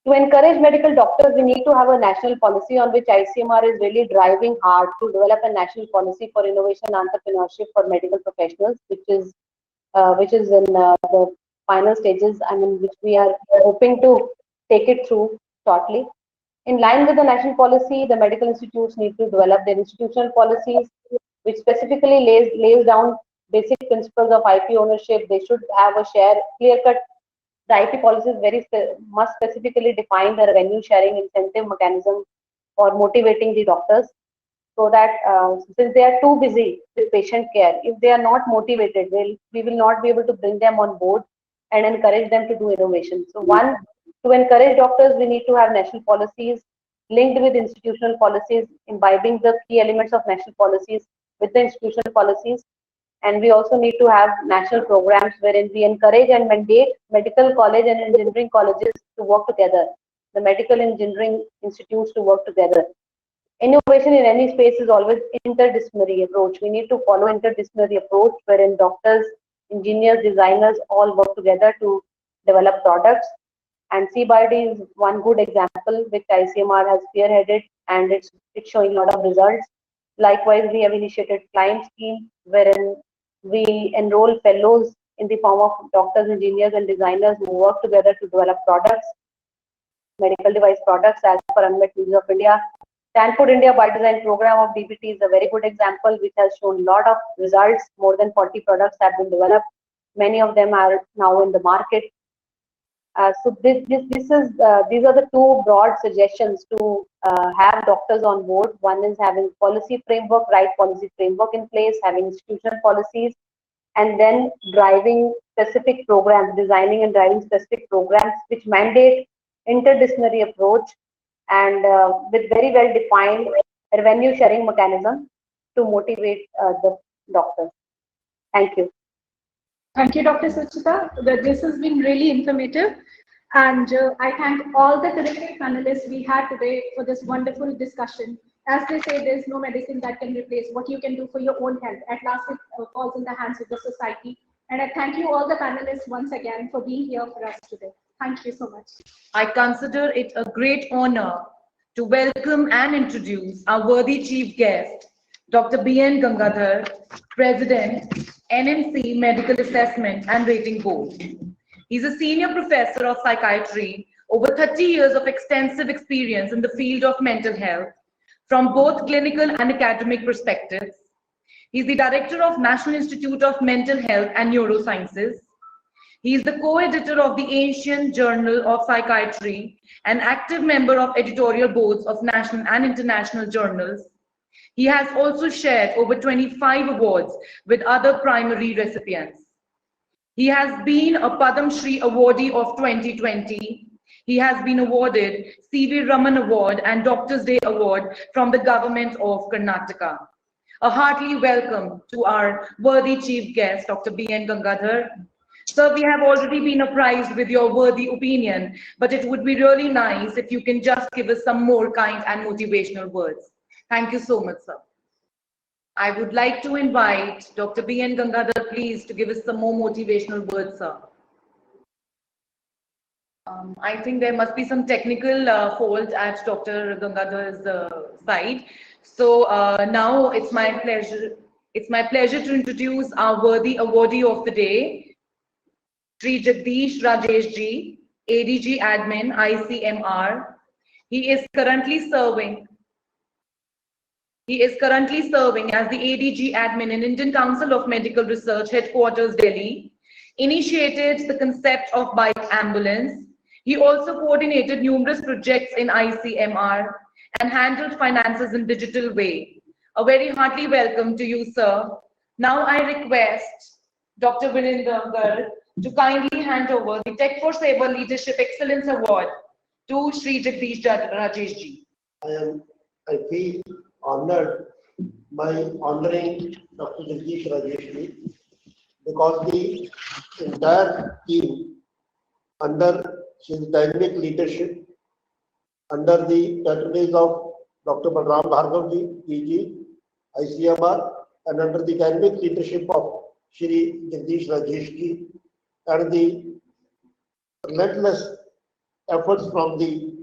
To encourage medical doctors, we need to have a national policy, on which ICMR is really driving hard to develop a national policy for innovation and entrepreneurship for medical professionals, which is in the final stages, and in which we are hoping to take it through shortly. In line with the national policy, the medical institutes need to develop their institutional policies, which specifically lays down basic principles of IP ownership. They should have a clear-cut. The IP policies must specifically define the revenue sharing incentive mechanism for motivating the doctors, so that since they are too busy with patient care, if they are not motivated, we will not be able to bring them on board and encourage them to do innovation. So to encourage doctors, we need to have national policies linked with institutional policies, imbibing the key elements of national policies with the institutional policies. And we also need to have national programs wherein we encourage and mandate medical college and engineering colleges to work together, the medical engineering institutes to work together. Innovation in any space is always interdisciplinary approach. We need to follow interdisciplinary approach wherein doctors, engineers, designers all work together to develop products. And C-Biody is one good example which ICMR has spearheaded, and it's showing a lot of results. Likewise, we have initiated CLIMB scheme wherein we enroll fellows in the form of doctors, engineers, and designers who work together to develop products, medical device products as per unmet needs of India. Stanford India Biodesign Program of DBT is a very good example which has shown a lot of results. More than 40 products have been developed. Many of them are now in the market. So these are the two broad suggestions to have doctors on board. One is having policy framework, right policy framework in place, having institutional policies, and then driving specific programs, designing and driving specific programs which mandate interdisciplinary approach and with very well defined revenue sharing mechanism to motivate the doctors. Thank you. Thank you, Dr. Suchita. This has been really informative. And I thank all the terrific panelists we had today for this wonderful discussion. As they say, there's no medicine that can replace what you can do for your own health. At last, it falls in the hands of the society. And I thank you all the panelists once again for being here for us today. Thank you so much. I consider it a great honor to welcome and introduce our worthy chief guest, Dr. B.N. Gangadhar, President, NMC Medical Assessment and Rating Board. He's a senior professor of psychiatry, over 30 years of extensive experience in the field of mental health from both clinical and academic perspectives. He's the director of National Institute of Mental Health and Neurosciences. He is the co-editor of the Ancient Journal of Psychiatry, an active member of editorial boards of national and international journals. He has also shared over 25 awards with other primary recipients. He has been a Padam Shri awardee of 2020. He has been awarded C.V. Raman Award and Doctor's Day Award from the government of Karnataka. A hearty welcome to our worthy chief guest, Dr. B.N. Gangadhar. Sir, we have already been apprised with your worthy opinion, but it would be really nice if you can just give us some more kind and motivational words. Thank you so much, sir. I would like to invite Dr. B.N. Gangadhar, please, to give us some more motivational words, sir. I think there must be some technical fault at Dr. Gangadhar's side. So now it's my pleasure to introduce our worthy awardee of the day, Sri Jagdish Rajesh Ji, ADG Admin, ICMR. He is currently serving as the ADG Admin in Indian Council of Medical Research, Headquarters, Delhi. Initiated the concept of bike ambulance. He also coordinated numerous projects in ICMR and handled finances in digital way. A very hearty welcome to you, sir. Now I request Dr. Virinder Garg to kindly hand over the Tech for Seva Leadership Excellence Award to Sri Jagdish Rajesh Ji. I feel honored by honoring Dr. Jagdish Rajesh Ji because the entire team under his dynamic leadership, under the patronage of Dr. Balram Bhargav Ji, PG, ICMR, and under the dynamic leadership of Shri Jagdish Rajesh Ji, and the relentless efforts from the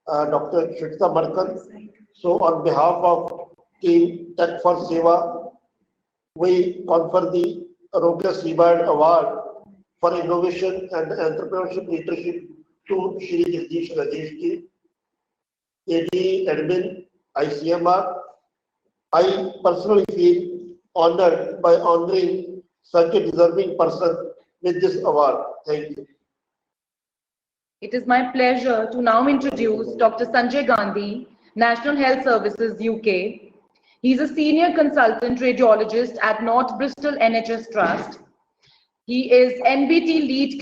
Dr. Suchita Markan. So on behalf of Team Tech for Seva, we confer the Arogya Seabird Award for Innovation and Entrepreneurship Leadership to Shri Jagdish Rajesh Ji, AD Admin, ICMR. I personally feel honored by honoring such a deserving person with this award. Thank you. It is my pleasure to now introduce Dr. Sanjay Gandhi, National Health Services, UK. He's a senior consultant radiologist at North Bristol NHS Trust. He is NBT lead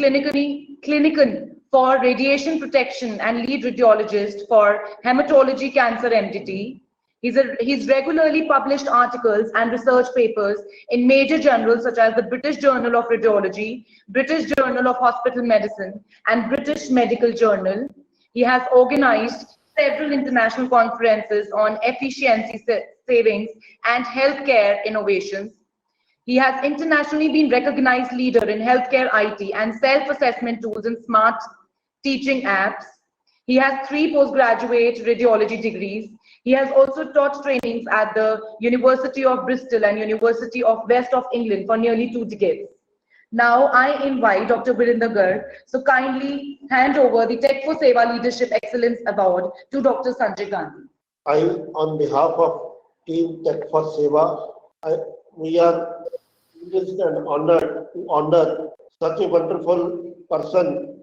clinician for radiation protection and lead radiologist for hematology cancer MDT. He's regularly published articles and research papers in major journals such as the British Journal of Radiology, British Journal of Hospital Medicine, and British Medical Journal. He has organized several international conferences on efficiency savings and healthcare innovations. He has internationally been recognized leader in healthcare IT and self-assessment tools and smart teaching apps. He has 3 postgraduate radiology degrees. He has also taught trainings at the University of Bristol and University of West of England for nearly 2 decades. Now I invite Dr. Virinder Garg to kindly hand over the Tech for Seva Leadership Excellence Award to Dr. Sanjay Gandhi. I, on behalf of Team Tech for Seva, we are pleased and honored to honor such a wonderful person,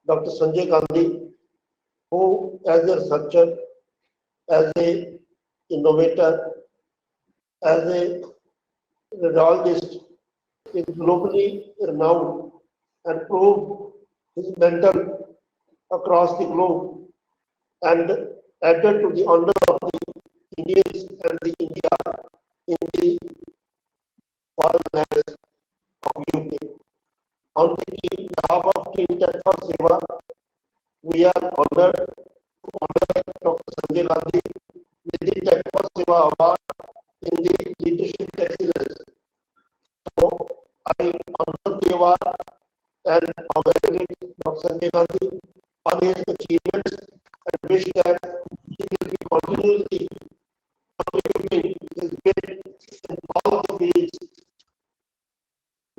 Dr. Sanjay Gandhi, who as a researcher, as an innovator, as a radiologist, is globally renowned and proved his mentor across the globe and added to the honor of the Indians and the India in the foreign lands of UK. On behalf of Team Tech for Seva, we are honored to honor Dr. Sanjay Gandhi with the Tech for Seva Award in the Leadership Excellence. So I honor the award and congratulate Dr. Sanjay Gandhi on his achievements and wish that he will be continuously contributing his bit in all the fields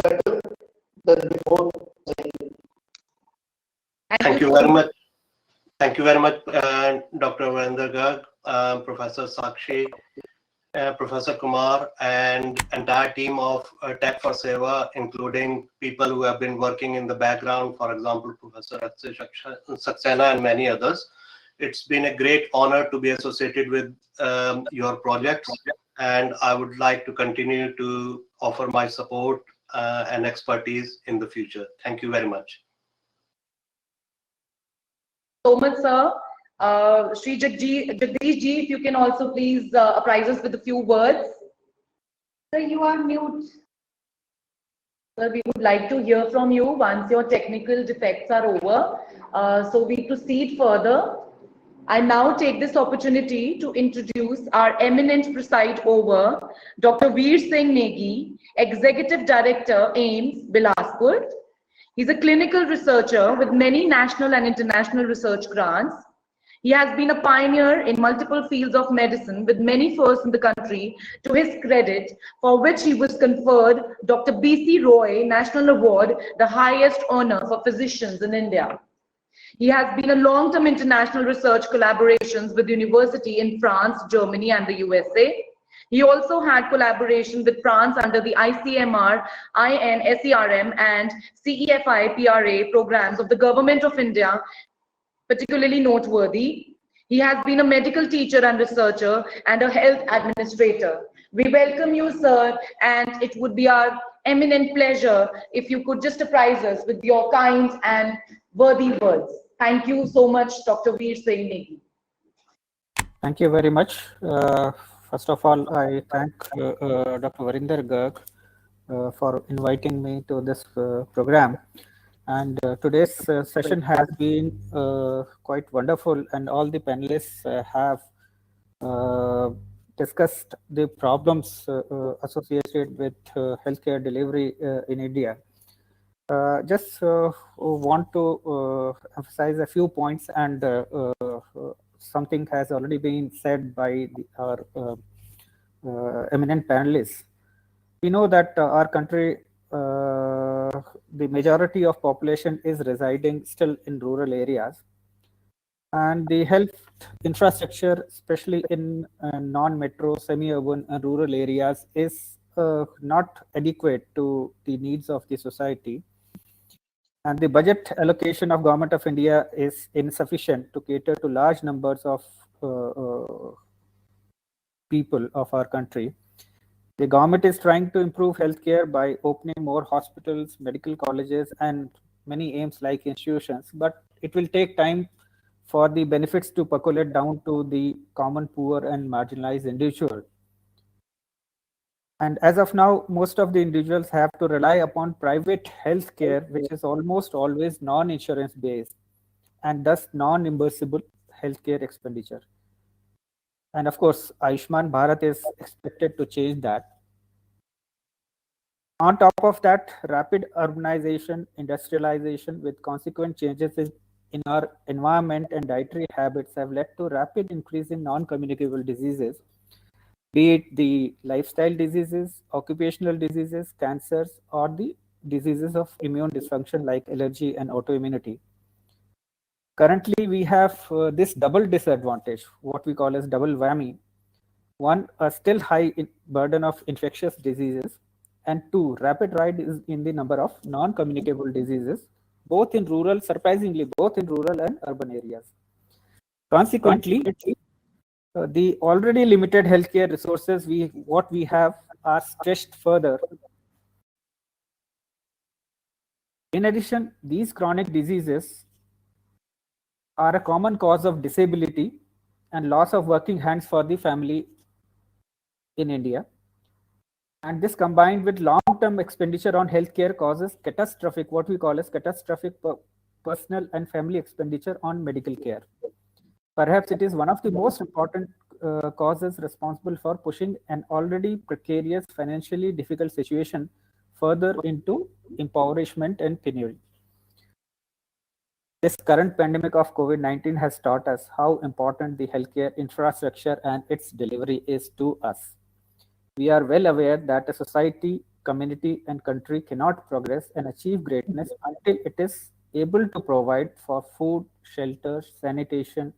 better than before. Thank you. you very much. Thank you very much, Dr. Virender Garg, Professor Sakshi, Professor Kumar, and entire team of Tech for Seva, including people who have been working in the background, for example, Professor Akshay Saxena and many others. It's been a great honor to be associated with your projects, and I would like to continue to offer my support and expertise in the future. Thank you very much. So much, sir. Shri Jagdish ji, if you can also please apprise us with a few words. Sir, you are mute. Sir, we would like to hear from you once your technical defects are over. So we proceed further. I now take this opportunity to introduce our eminent preside over, Dr. Veer Singh Negi, Executive Director, AIIMS, Bilaspur. He's a clinical researcher with many national and international research grants. He has been a pioneer in multiple fields of medicine with many firsts in the country to his credit, for which he was conferred Dr. B.C. Roy National Award, the highest honor for physicians in India. He has been a long-term international research collaborations with university in France, Germany, and the USA. He also had collaboration with France under the ICMR, INSERM, and CEFI PRA programs of the Government of India, particularly noteworthy. He has been a medical teacher and researcher and a health administrator. We welcome you, sir, and it would be our eminent pleasure if you could just apprise us with your kind and worthy words. Thank you so much, Dr. Veer Singh Negi. Thank you very much. First of all, I thank Dr. Virender Garg for inviting me to this program. And today's session has been quite wonderful, and all the panelists have discussed the problems associated with healthcare delivery in India. Just want to emphasize a few points, and something has already been said by our eminent panelists. We know that our country, the majority of population is residing still in rural areas, and the health infrastructure, especially in non-metro, semi-urban and rural areas, is not adequate to the needs of the society. And the budget allocation of Government of India is insufficient to cater to large numbers of people of our country. The government is trying to improve healthcare by opening more hospitals, medical colleges, and many AIIMS-like institutions, but it will take time for the benefits to percolate down to the common poor and marginalized individual. And as of now, most of the individuals have to rely upon private healthcare, which is almost always non-insurance based and thus non-reimbursable healthcare expenditure. And of course, Ayushman Bharat is expected to change that. On top of that, rapid urbanization, industrialization with consequent changes in our environment and dietary habits have led to rapid increase in non-communicable diseases, be it the lifestyle diseases, occupational diseases, cancers, or the diseases of immune dysfunction like allergy and autoimmunity. Currently, we have this double disadvantage, what we call as double whammy. One, a still high burden of infectious diseases, and two, rapid rise in the number of non-communicable diseases, both in rural, surprisingly, both in rural and urban areas. Consequently, the already limited healthcare resources what we have are stretched further. In addition, these chronic diseases are a common cause of disability and loss of working hands for the family in India. And this combined with long-term expenditure on healthcare causes catastrophic, what we call as catastrophic personal and family expenditure on medical care. Perhaps it is one of the most important causes responsible for pushing an already precarious, financially difficult situation further into impoverishment and penury. This current pandemic of COVID-19 has taught us how important the healthcare infrastructure and its delivery is to us. We are well aware that a society, community, and country cannot progress and achieve greatness until it is able to provide for food, shelter, sanitation,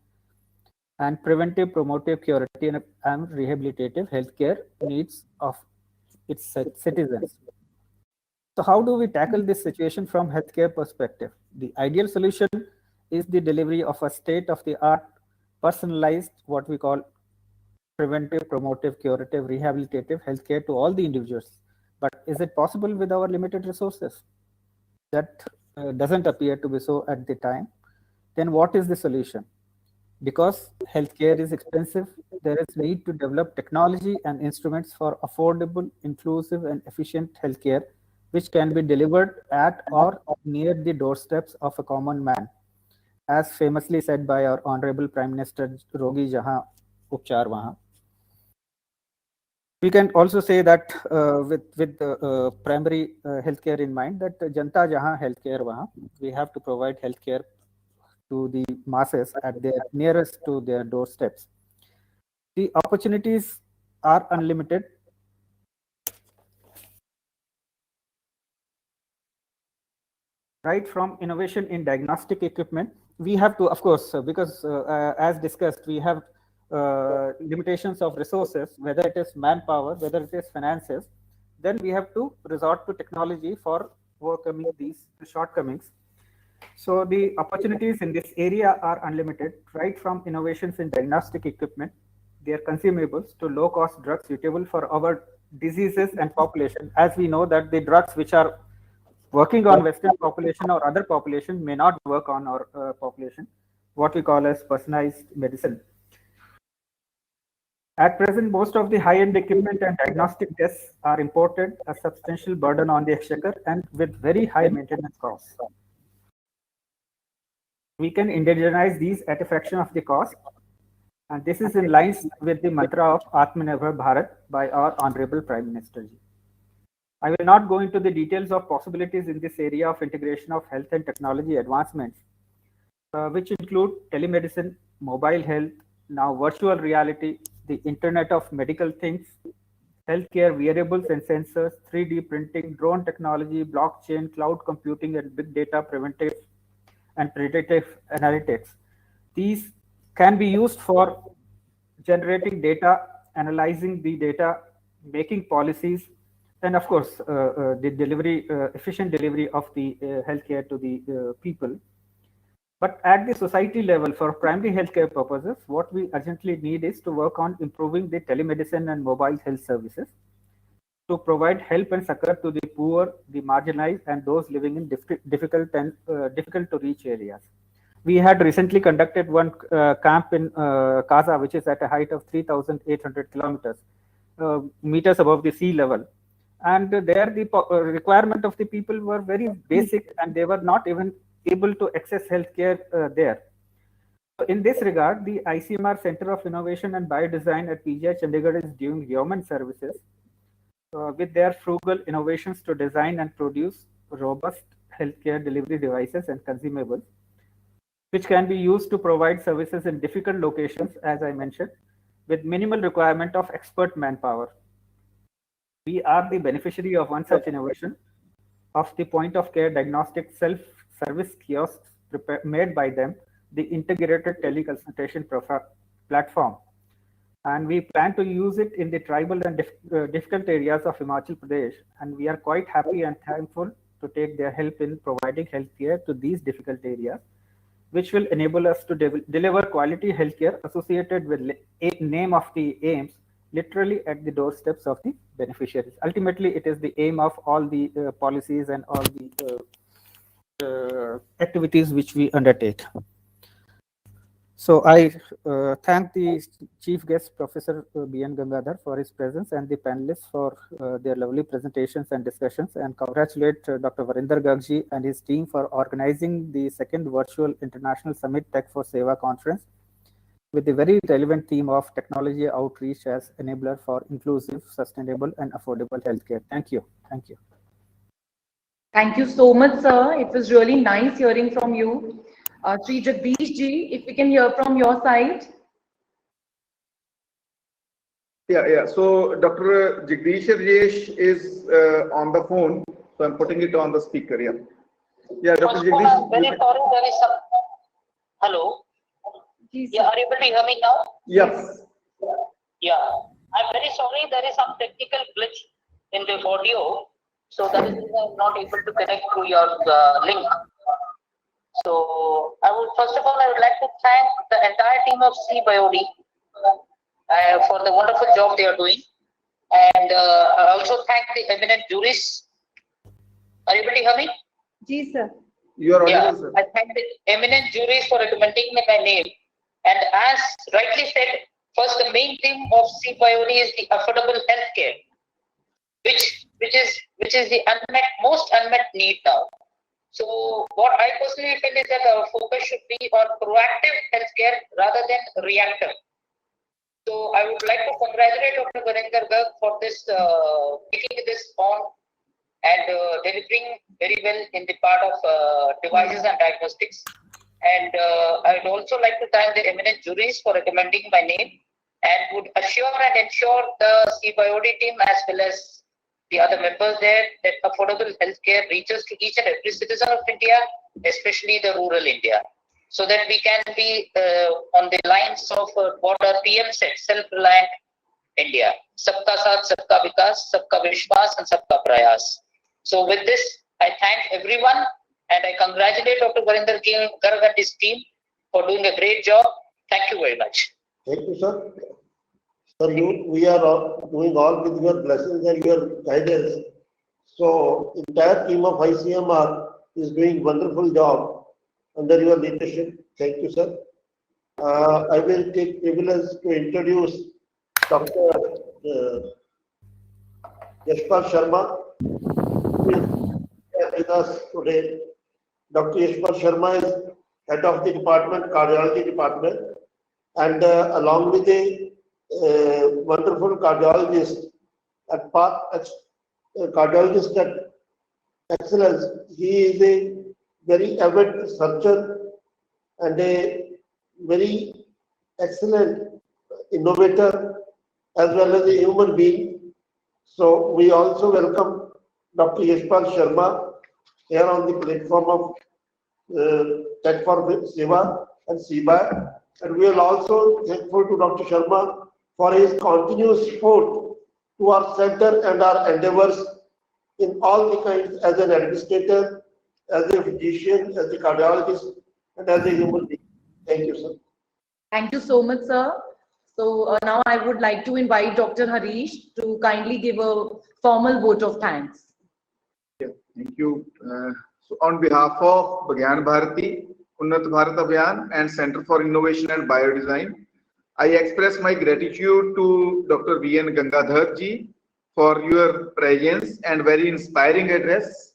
and preventive, promotive, curative, and rehabilitative healthcare needs of its citizens. So how do we tackle this situation from healthcare perspective? The ideal solution is the delivery of a state-of-the-art, personalized, what we call preventive, promotive, curative, rehabilitative healthcare to all the individuals. But is it possible with our limited resources? That doesn't appear to be so at the time. Then what is the solution? Because healthcare is expensive, there is need to develop technology and instruments for affordable, inclusive, and efficient healthcare, which can be delivered at or near the doorsteps of a common man, as famously said by our Honorable Prime Minister, Rogi Jahan, Upchar Wahan. We can also say that with primary healthcare in mind, that Janta Jahan healthcare Wahan, we have to provide healthcare to the masses at their nearest to their doorsteps. The opportunities are unlimited. Right from innovation in diagnostic equipment, we have to, of course, because as discussed, we have limitations of resources, whether it is manpower, whether it is finances, then we have to resort to technology for overcoming these shortcomings. So the opportunities in this area are unlimited, right from innovations in diagnostic equipment, their consumables, to low-cost drugs suitable for our diseases and population. As we know that the drugs which are working on Western population or other population may not work on our population, what we call as personalized medicine. At present, most of the high-end equipment and diagnostic tests are imported, a substantial burden on the exchequer and with very high maintenance costs. We can indigenize these at a fraction of the cost, and this is in line with the mantra of Atmanirbhar Bharat by our Honorable Prime Minister ji. I will not go into the details of possibilities in this area of integration of health and technology advancements, which include telemedicine, mobile health, now virtual reality, the Internet of Medical Things, healthcare wearables and sensors, 3D printing, drone technology, blockchain, cloud computing, and big data, preventive and predictive analytics. These can be used for generating data, analyzing the data, making policies, and of course, the delivery, efficient delivery of the healthcare to the people. But at the society level, for primary healthcare purposes, what we urgently need is to work on improving the telemedicine and mobile health services to provide help and succor to the poor, the marginalized, and those living in difficult to reach areas. We had recently conducted one camp in Kaza, which is at a height of 3,800 meters above the sea level. And there the requirement of the people were very basic, and they were not even able to access healthcare there. So in this regard, the ICMR Center of Innovation and Biodesign at PGI Chandigarh is doing human services with their frugal innovations to design and produce robust healthcare delivery devices and consumables, which can be used to provide services in difficult locations, as I mentioned, with minimal requirement of expert manpower. We are the beneficiary of one such innovation of the point-of-care diagnostic self-service kiosks made by them, the integrated teleconsultation platform. And we plan to use it in the tribal and difficult areas of Himachal Pradesh. And we are quite happy and thankful to take their help in providing healthcare to these difficult areas, which will enable us to deliver quality healthcare associated with name of the aims, literally at the doorsteps of the beneficiaries. Ultimately, it is the aim of all the policies and all the activities which we undertake. So I thank the chief guest, Professor B.N. Gangadhar, for his presence, and the panelists for their lovely presentations and discussions, and congratulate Dr. Varinder Garg and his team for organizing the second virtual International Summit Tech for Seva conference with the very relevant theme of technology outreach as enabler for inclusive, sustainable, and affordable healthcare. Thank you. Thank you. Thank you so much, sir. It was really nice hearing from you. Sri Jagdish ji, if we can hear from your side. Yeah. So Dr. Jagdish Rajesh is on the phone, so I'm putting it on the speaker. Yeah. Yeah, Dr. First of all, I'm very Jagdish. sorry there is some. Hello. Yeah, are you able to hear me now? Yes. Yeah, I'm very sorry there is some technical glitch in the audio, so that is why I'm not able to connect to your link. So I would first of all I would like to thank the entire team of CBIOD for the wonderful job they are doing, and I also thank the eminent jurists. Are you able to hear me? Ji, sir. You are Yeah, audible, sir. I thank the eminent juries for recommending my name. And as rightly said, first the main theme of CBIOD is the affordable healthcare, which is the most unmet need now. So what I personally feel is that our focus should be on proactive healthcare rather than reactive. So I would like to congratulate Dr. Gurinder Garg for this taking this on and delivering very well in the part of devices and diagnostics. And I would also like to thank the eminent juries for recommending my name, and would assure and ensure the CBIOD team as well as the other members there that affordable healthcare reaches to each and every citizen of India, especially the rural India, so that we can be on the lines of what our PM said, self-reliant India. Sabka Saath, Sabka Vikas, Sabka Vishwas, and Sabka Prayas. So with this, I thank everyone, and I congratulate Dr. Gurinder Garg and his team for doing a great job. Thank you very much. Thank you, sir. Sir, we are doing all with your blessings and your guidance. So, entire team of ICMR is doing wonderful job under your leadership. Thank you, sir. I will take privilege to introduce Dr. Yashpal Sharma, who is with us today. Dr. Yashpal Sharma is head of the department, cardiology department, and along with a wonderful cardiologist at excellence, he is a very avid researcher and a very excellent innovator as well as a human being. So we also welcome Dr. Yashpal Sharma here on the platform of Tech for Seva and CBI. And we are also thankful to Dr. Sharma for his continuous support to our center and our endeavors in all the kinds as an administrator, as a physician, as a cardiologist, and as a human being. Thank you, sir. Thank you so much, sir. So now I would like to invite Dr. Harish to kindly give a formal vote of thanks. Yeah, thank you. So on behalf of Bhagyan Bharati, Unnat Bharat Abhiyan, and Center for Innovation and Biodesign, I express my gratitude to Dr. V.N. Gangadhar ji for your presence and very inspiring address.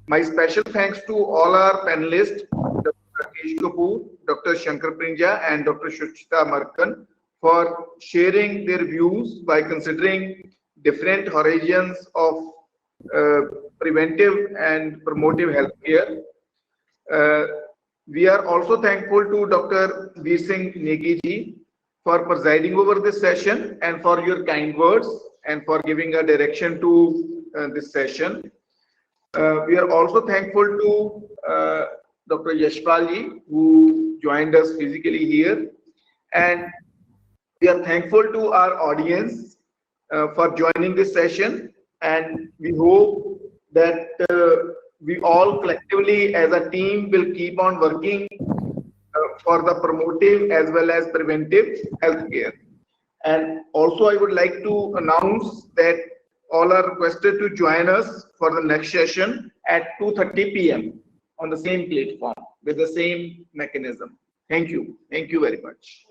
My special thanks to all our panelists, Dr. Rakesh Kapoor, Dr. Shankar Prinja, and Dr. Suchita Markan, for sharing their views by considering different horizons of preventive and promotive healthcare. We are also thankful to Dr. Veer Singh Negi ji for presiding over this session and for your kind words and for giving a direction to this session. We are also thankful to Dr. Yashpal ji, who joined us physically here, and we are thankful to our audience for joining this session, and we hope that we all collectively as a team will keep on working for the promotive as well as preventive healthcare. And also I would like to announce that all are requested to join us for the next session at 2:30 p.m. on the same platform with the same mechanism. Thank you. Thank you very much.